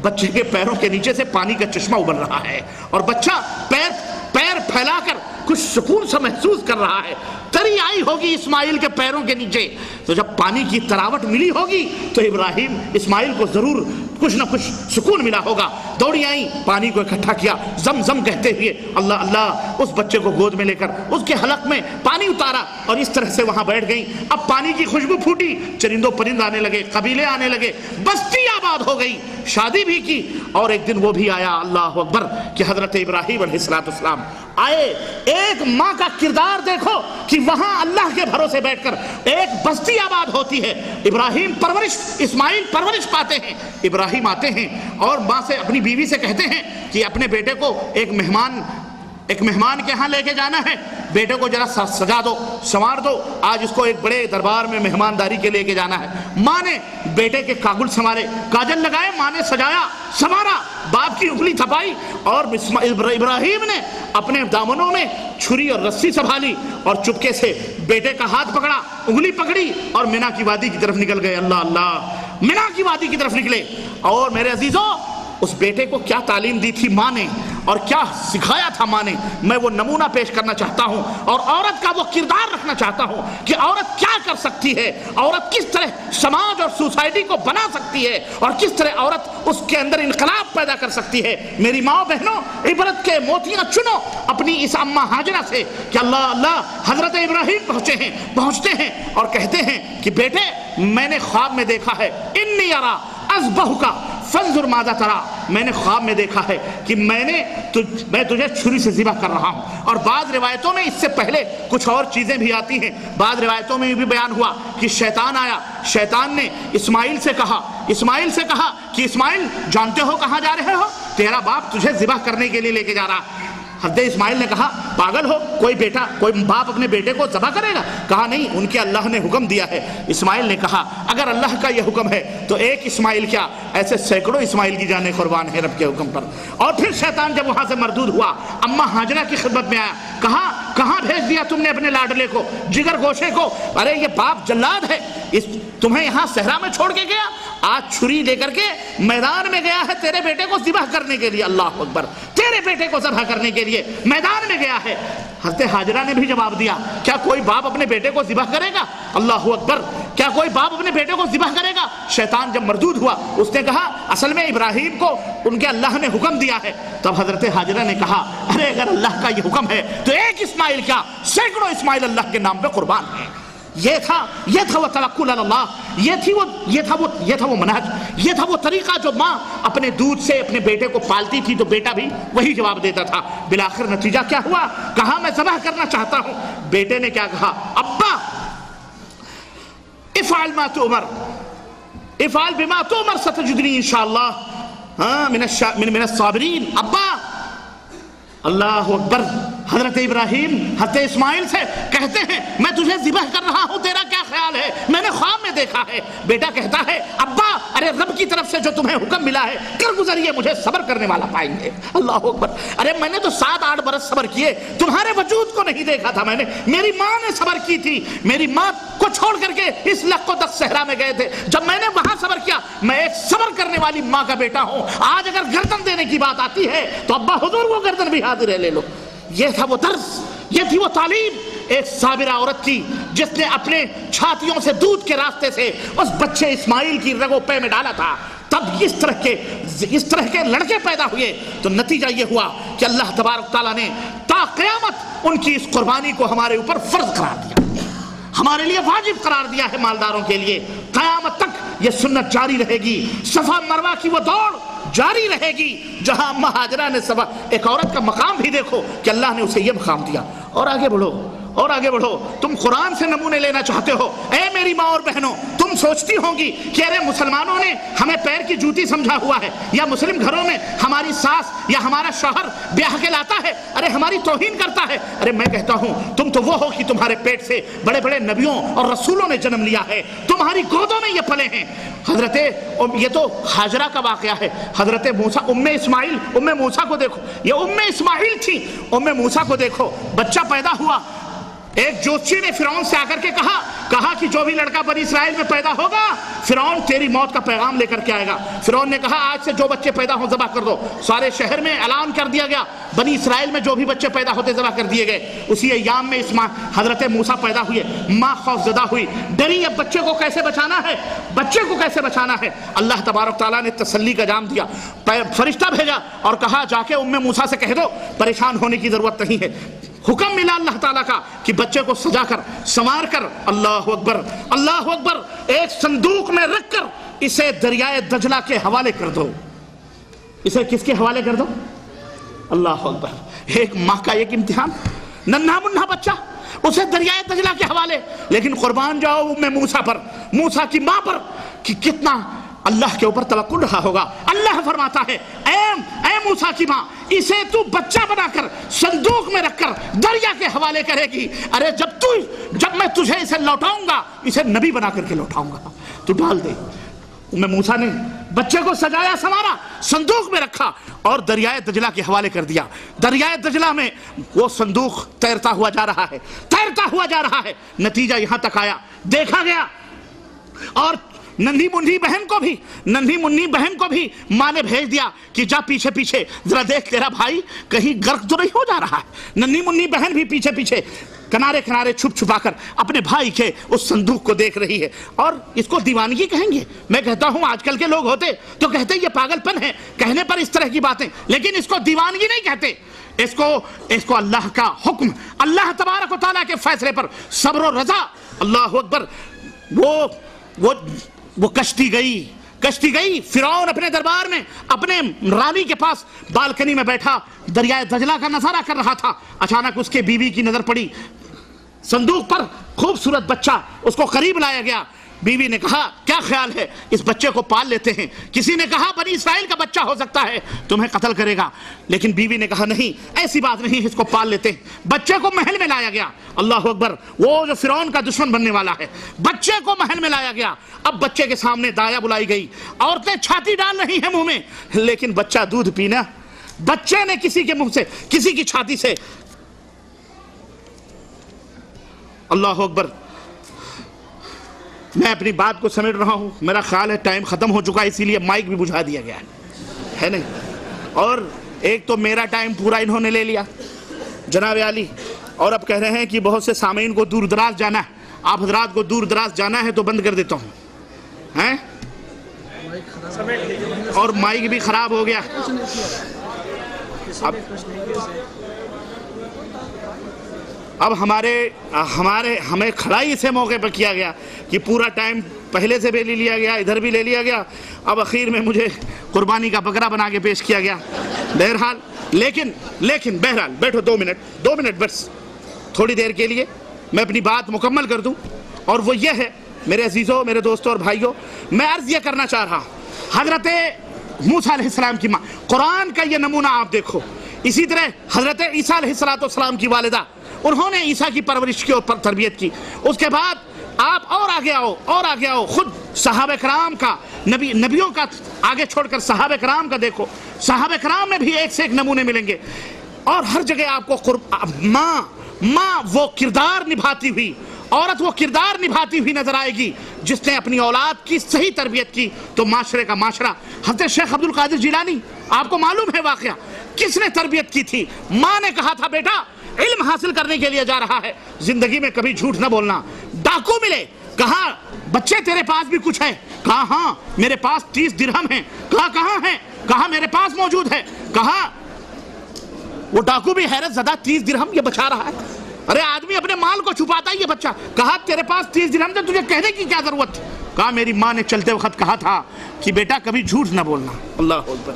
بچے کے پیروں کے نیچے سے پانی کا چشمہ ابل رہا ہے، اور بچہ پیر پھیلا کر کچھ سکون سا محسوس کر رہا ہے۔ تری آئی ہوگی اسماعیل کے پیروں کے نیچے، تو جب پانی کی تراوٹ ملی ہوگی تو ابراہیم اسماعیل کو ضرور کچھ نہ کچھ سکون ملا ہوگا۔ دوڑی آئی، پانی کو اکٹھا کیا، زم زم کہتے ہوئے اللہ اللہ، اس بچے کو گود میں لے کر اس کے حلق میں پانی اتارا، اور اس طرح سے وہاں بیٹھ گئی۔ اب پانی کی خوشبو پھوٹی، چرندوں پرند آنے لگے، قبیلے آنے لگے، بستی آباد ہو گئی، شادی بھی کی۔ اور ایک دن وہ بھی آیا، اللہ اکبر، کہ حضرت ابراہیم علیہ السلام آئے۔ ایک ماں کا کردار دیکھو کہ وہاں اللہ کے بھروسے بیٹھ کر ایک بستی آباد ہوتی ہے۔ ابراہیم پرورش، اسماعیل پرورش پاتے ہیں۔ ابراہیم آتے ہیں اور ماں سے، اپنی بیوی سے کہتے ہیں کہ اپنے بیٹے کو ایک مہمان کے ہاں لے کے جانا ہے، بیٹے کو ذرا سجا دو، سنوار دو، آج اس کو ایک بڑے دربار میں مہمانداری کے لے کے جانا ہے۔ ماں نے بیٹے کے کاگل سنوارے، کاجل لگائے، ماں نے سجایا، سنوارا، باپ کی انگلی تھپائی، اور ابراہیم نے اپنے دامنوں میں چھری اور رسی سنبھالی، اور چپکے سے بیٹے کا ہاتھ پکڑا، انگلی پکڑی، اور مینا کی وادی کی طرف نکل گئے۔ اللہ اللہ، مینا کی وادی کی طرف نکلے۔ اور میرے عزیزوں، اس بیٹے کو کیا تعلیم دی تھی ماں نے، اور کیا سکھایا تھا ماں نے، میں وہ نمونہ پیش کرنا چاہتا ہوں، اور عورت کا وہ کردار رکھنا چاہتا ہوں کہ عورت کیا کر سکتی ہے، عورت کس طرح سماج اور سوسائٹی کو بنا سکتی ہے، اور کس طرح عورت اس کے اندر انقلاب پیدا کر سکتی ہے۔ میری ماں بہنوں، عبرت کے موتیاں چنو اپنی اس اماں ہاجرہ سے کہ اللہ اللہ، حضرت ابراہیم پہنچتے ہیں اور کہتے ہیں کہ بیٹے، میں نے خواب میں دیکھا ہے، انی ارا اذبحک فانظر ماذا ترى، میں نے خواب میں دیکھا ہے کہ میں تجھے چھری سے ذبح کر رہا ہوں۔ اور بعض روایتوں میں اس سے پہلے کچھ اور چیزیں بھی آتی ہیں، بعض روایتوں میں بھی بیان ہوا کہ شیطان آیا، شیطان نے اسماعیل سے کہا کہ اسماعیل، جانتے ہو کہاں جا رہے ہو؟ تیرا باپ تجھے ذبح کرنے کے لیے لے کے جا رہا۔ حضرت اسماعیل نے کہا پاگل ہو، کوئی بیٹا کوئی باپ اپنے بیٹے کو ذبح کرے گا؟ کہا نہیں، ان کے اللہ نے حکم دیا ہے۔ اسماعیل نے کہا اگر اللہ کا یہ حکم ہے تو ایک اسماعیل کیا، ایسے سینکڑوں اسماعیل کی جانیں قربان ہے رب کے حکم پر۔ اور پھر شیطان جب وہاں سے مردود ہوا، اماں ہاجرہ کی خدمت میں آیا، کہا کہاں بھیج دیا تم نے اپنے لاڈلے کو، جگر گوشے کو؟ ارے یہ باپ جلاد ہے، تمہیں یہاں صحرا میں چھوڑ کے گیا، آج چھری لے کر کے میدان میں گیا ہے تیرے بیٹے کو ذبح کرنے کے لیے۔ اللہ اکبر، تیرے بیٹے کو ذبح کرنے کے لیے میدان میں گیا ہے۔ حضرت ہاجرہ نے بھی جواب دیا، کیا کوئی باپ اپنے بیٹے کو ذبح کرے گا؟ اللہ اکبر، کیا کوئی باپ اپنے بیٹے کو ذبح کرے گا؟ شیطان جب مردود ہوا، اس نے کہا اصل میں ابراہیم کو ان کے اللہ نے حکم دیا ہے۔ تب حضرت ہاجرہ نے کہا ارے اگر اللہ کا یہ حکم ہے تو ایک اسماعیل کیا، سینکڑوں اسماعیل اللہ کے نام پہ قربان ہیں۔ یہ تھا وہ توکل علی اللہ، یہ تھا وہ منہج، یہ تھا وہ طریقہ جو ماں اپنے دودھ سے اپنے بیٹے کو پالتی تھی تو بیٹا بھی وہی جواب دیتا تھا۔ بالآخر نتیجہ کیا ہوا؟ کہا میں ذبح کرنا چاہتا ہوں۔ بیٹے نے کیا کہا؟ ابا افعل ما تؤمر، افعل بما تؤمر ستجدنی انشاءاللہ من الصابرین۔ ابا، اللہ اکبر، حضرت ابراہیم حضرت اسماعیل سے کہتے ہیں میں تجھے ذبح کر رہا ہوں، تیرا کیا خیال ہے؟ میں نے خواب میں دیکھا ہے۔ بیٹا کہتا ہے ابا ارے رب کی طرف سے جو تمہیں حکم ملا ہے کر گزریے، مجھے صبر کرنے والا پائیں گے۔ اللہ اکبر، ارے میں نے تو 7-8 برس صبر کیے، تمہارے وجود کو نہیں دیکھا تھا میں نے، میری ماں نے صبر کی تھی، میری ماں کو چھوڑ کر کے اس لق و دق صحرا میں گئے تھے، جب میں نے وہاں صبر کیا، میں ایک صبر کرنے والی ماں کا بیٹا ہوں۔ آج اگر گردن دینے کی بات آتی ہے تو ابا حضور وہ گردن بھی حاضر ہے، لے لو۔ یہ تھا وہ درس، یہ تھی وہ تعلیم ایک صابرہ عورت کی جس نے اپنے چھاتیوں سے دودھ کے راستے سے اس بچے اسماعیل کی رگوں پے میں ڈالا تھا۔ تب اس طرح کے لڑکے پیدا ہوئے تو نتیجہ یہ ہوا کہ اللہ تبارک تعالیٰ نے تا قیامت ان کی اس قربانی کو ہمارے اوپر فرض قرار دیا، ہمارے لیے واجب قرار دیا ہے۔ مالداروں کے لیے قیامت تک یہ سنت جاری رہے گی، صفا مروہ کی وہ دوڑ جاری رہے گی جہاں اماں ہاجرہ نے ایک عورت کا مقام بھی دیکھو کہ اللہ نے اسے یہ مقام دیا۔ اور آگے بڑھو، اور آگے بڑھو، تم قرآن سے نمونے لینا چاہتے ہو، اے میری ماں اور بہنوں، تم سوچتی ہوں گی کہ ارے مسلمانوں نے ہمیں پیر کی جوتی سمجھا ہوا ہے، یا مسلم گھروں میں ہماری ساس یا ہمارا شوہر بیاہ کے لاتا ہے، ارے ہماری توہین کرتا ہے۔ ارے میں کہتا ہوں تم تو وہ ہو کہ تمہارے پیٹ سے بڑے بڑے نبیوں اور رسولوں نے جنم لیا ہے، تمہاری گودوں میں یہ پلے ہیں۔ حضرت یہ تو ہاجرہ کا واقعہ ہے، حضرت موسیٰ، ام اسماعیل، ام موسیٰ کو دیکھو، یہ ام اسماعیل تھی، ام موسیٰ کو دیکھو، بچہ پیدا ہوا، ایک جوتشی نے فرعون سے آ کر کے کہا کہ جو بھی لڑکا بنی اسرائیل میں پیدا ہوگا فرعون تیری موت کا پیغام لے کر کے آئے گا۔ فرعون نے کہا آج سے جو بچے پیدا ہوں ذبح کر دو۔ سارے شہر میں اعلان کر دیا گیا، بنی اسرائیل میں جو بھی بچے پیدا ہوتے ذبح کر دیے گئے۔ اسی ایام میں حضرت موسیٰ پیدا ہوئے، ماں خوف زدہ ہوئی، ڈری اب بچے کو کیسے بچانا ہے، بچے کو کیسے بچانا ہے۔ اللہ تبارک تعالیٰ نے تسلی کا جام دیا، فرشتہ بھیجا اور کہا جا کے ام موسیٰ سے کہہ دو پریشان ہونے کی ضرورت نہیں ہے۔ حکم ملا اللہ تعالیٰ کا کہ بچے کو سجا کر سنوار کر، اللہ اکبر اللہ اکبر، ایک صندوق میں رکھ کر اسے دریائے دجلہ کے حوالے کر دو۔ اسے کس کے حوالے کر دو؟ اللہ اکبر، ایک ماں کا ایک امتحان، ننھا منھا بچہ، اسے دریائے دجلہ کے حوالے۔ لیکن قربان جاؤ ام موسیٰ پر، موسیٰ کی ماں پر کہ کتنا اللہ کے اوپر توکل رہا ہوگا۔ اللہ فرماتا ہے اے موسیٰ کی ماں، اسے تو بچہ بنا کر صندوق میں رکھ کر دریا کے حوالے کرے گی، ارے جب میں تجھے اسے لوٹاؤں گا، اسے نبی بنا کر کے لوٹاؤں گا، تو ڈال دے۔ ام موسیٰ نے بچے کو سجایا سنوارا، صندوق میں رکھا اور دریائے دجلہ کے حوالے کر دیا۔ دریائے دجلہ میں وہ صندوق تیرتا ہوا جا رہا ہے، تیرتا ہوا جا رہا ہے۔ نتیجہ یہاں تک آیا، دیکھا گیا، اور ننھی منھی بہن کو بھی ماں نے بھیج دیا کہ جا پیچھے پیچھے ذرا دیکھ تیرا بھائی کہیں غرق تو نہیں ہو جا رہا ہے۔ ننھی منھی بہن بھی پیچھے پیچھے کنارے کنارے چھپ چھپا کر اپنے بھائی کے اس صندوق کو دیکھ رہی ہے۔ اور اس کو دیوانگی کہیں گے؟ میں کہتا ہوں آج کل کے لوگ ہوتے تو کہتے یہ پاگل پن ہے کہنے پر اس طرح کی باتیں، لیکن اس کو دیوانگی نہیں کہتے، اس کو اللہ کا حکم، اللہ تبارک و تعالیٰ کے فیصلے پر صبر و رضا۔ اللہ اکبر، وہ کشتی گئی، فرعون اپنے دربار میں اپنے رانی کے پاس بالکنی میں بیٹھا دریائے دجلہ کا نظارہ کر رہا تھا۔ اچانک اس کے بیوی کی نظر پڑی صندوق پر، خوبصورت بچہ، اس کو قریب لایا گیا، بیوی نے کہا کیا خیال ہے اس بچے کو پال لیتے ہیں. کسی نے کہا بنی اسرائیل کا بچہ ہو سکتا ہے تمہیں قتل کرے گا. لیکن بیوی نے کہا نہیں ایسی بات نہیں ہے, اس کو پال لیتے ہیں. بچے کو محل میں لایا گیا. اللہ اکبر, وہ جو فرعون کا دشمن بننے والا ہے, بچے کو محل میں لایا گیا. اب بچے کے سامنے دایا بلائی گئی. عورتیں چھاتی ڈال رہی ہیں منہ میں, لیکن بچہ دودھ پینا. بچے نے کسی کے منہ سے, کسی کی چھاتی سے. اللہ اکبر. میں اپنی بات کو سمیٹ رہا ہوں, میرا خیال ہے ٹائم ختم ہو چکا ہے, اسی لیے مائک بھی بجھا دیا گیا ہے نہیں. اور ایک تو میرا ٹائم پورا انہوں نے لے لیا جناب عالی, اور اب کہہ رہے ہیں کہ بہت سے سامعین کو دور دراز جانا ہے. آپ حضرات کو دور دراز جانا ہے تو بند کر دیتا ہوں ہیں, اور مائک بھی خراب ہو گیا. اب ہمیں کھڑائی اسے موقع پر کیا گیا کہ پورا ٹائم پہلے سے بھی لے لیا گیا, ادھر بھی لے لیا گیا. اب اخیر میں مجھے قربانی کا بکرا بنا کے پیش کیا گیا. بہرحال لیکن بہرحال بیٹھو 2 منٹ بس, تھوڑی دیر کے لیے میں اپنی بات مکمل کر دوں. اور وہ یہ ہے میرے عزیزوں, میرے دوستوں اور بھائیوں, میں عرض یہ کرنا چاہ رہا ہوں, حضرت موسیٰ علیہ السلام کی ماں, قرآن کا یہ نمونہ آپ دیکھو. اسی طرح حضرت عیسیٰ علیہ السلام کی والدہ, انہوں نے عیسیٰ کی پرورش کی اور تربیت کی. اس کے بعد آپ اور آگے آؤ, خود صحابہ کرام کا, نبیوں کا آگے چھوڑ کر صحابہ کرام کا دیکھو. صحابہ کرام میں بھی ایک سے ایک نمونے ملیں گے, اور ہر جگہ آپ کو ماں وہ کردار نبھاتی ہوئی, عورت وہ کردار نبھاتی ہوئی نظر آئے گی جس نے اپنی اولاد کی صحیح تربیت کی. تو معاشرے کا معاشرہ, حضرت شیخ عبد القادر جیلانی, آپ کو معلوم ہے واقعہ, کس نے تربیت کی تھی؟ ماں نے کہا تھا بیٹا علم حاصل کرنے کے لیے جا رہا ہے, زندگی میں کبھی جھوٹ نہ بولنا. ڈاکو ملے, کہا بچے تیرے پاس بھی کچھ ہے؟ کہا ہاں میرے پاس 30 درہم ہیں. کہا کہاں ہے؟ کہا میرے پاس موجود ہے. کہا وہ ڈاکو بھی حیرت زدہ, 30 درہم یہ بچا رہا ہے, ارے آدمی اپنے مال کو چھپاتا ہے یہ بچہ. کہا تیرے پاس 30 درہم تھے, تجھے کہنے کی کیا ضرورت؟ کہا میری ماں نے چلتے وقت کہا تھا کہ بیٹا کبھی جھوٹ نہ بولنا. اللہ اکبر.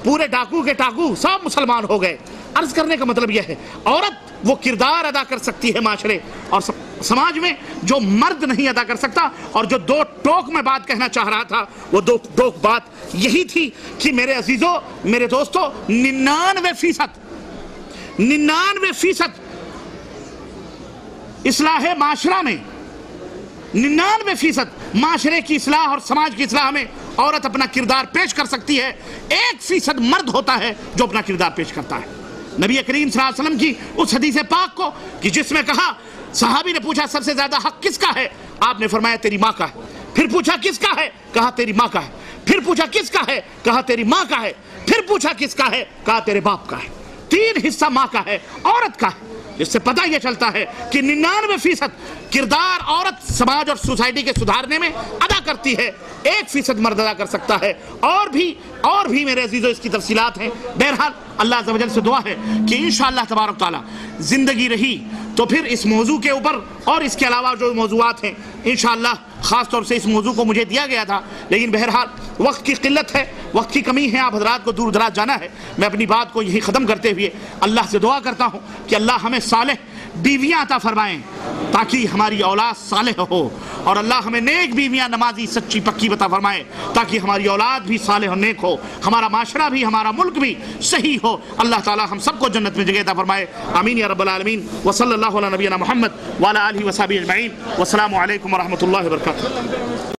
پورے ڈاکو کے ڈاکو سب مسلمان ہو گئے. عرض کرنے کا مطلب یہ ہے, عورت وہ کردار ادا کر سکتی ہے معاشرے اور سماج میں جو مرد نہیں ادا کر سکتا. اور جو 2 ٹوک میں بات کہنا چاہ رہا تھا, وہ 2 ٹوک بات یہی تھی کہ میرے عزیزوں, میرے دوستوں, 99% اصلاح معاشرہ میں, 99% معاشرے کی اصلاح اور سماج کی اصلاح میں عورت اپنا کردار پیش کر سکتی ہے. 1% مرد ہوتا ہے جو اپنا کردار پیش کرتا ہے. نبی کریم صلی اللہ علیہ وسلم کی اس حدیث پاک کو کہ جس میں کہا, صحابی نے پوچھا سب سے زیادہ حق کس کا ہے؟ آپ نے فرمایا تیری ماں کا ہے. پھر پوچھا کس کا ہے؟ کہا تیری ماں کا ہے. پھر پوچھا کس کا ہے؟ کہا تیری ماں کا ہے. پھر پوچھا کس کا ہے؟ کہا تیرے باپ کا ہے. 3 حصہ ماں کا ہے, عورت کا ہے. اس سے پتہ یہ چلتا ہے کہ 99% کردار عورت سماج اور سوسائٹی کے سدھارنے میں ادا کرتی ہے, 1% مرد ادا کر سکتا ہے. اور بھی میرے عزیزوں اس کی تفصیلات ہیں. بہرحال اللہ عز و جل سے دعا ہے کہ انشاءاللہ تبارک تعالی زندگی رہی تو پھر اس موضوع کے اوپر اور اس کے علاوہ جو موضوعات ہیں انشاءاللہ, خاص طور سے اس موضوع کو مجھے دیا گیا تھا, لیکن بہرحال وقت کی قلت ہے, وقت کی کمی ہے, آپ حضرات کو دور دراز جانا ہے. میں اپنی بات کو یہی ختم کرتے ہوئے اللہ سے دعا کرتا ہوں کہ اللہ ہمیں صالح بیویاں عطا فرمائیں تاکہ ہماری اولاد صالح ہو, اور اللہ ہمیں نیک بیویاں نمازی سچی پکی عطا فرمائے تاکہ ہماری اولاد بھی صالح اور نیک ہو, ہمارا معاشرہ بھی, ہمارا ملک بھی صحیح ہو. اللہ تعالی ہم سب کو جنت میں جگہ عطا فرمائے. آمین یا رب العالمین. وصلی اللہ علی نبینا محمد وعلی آلہ وصحبہ اجمعین. والسلام علیکم ورحمۃ اللہ وبرکاتہ.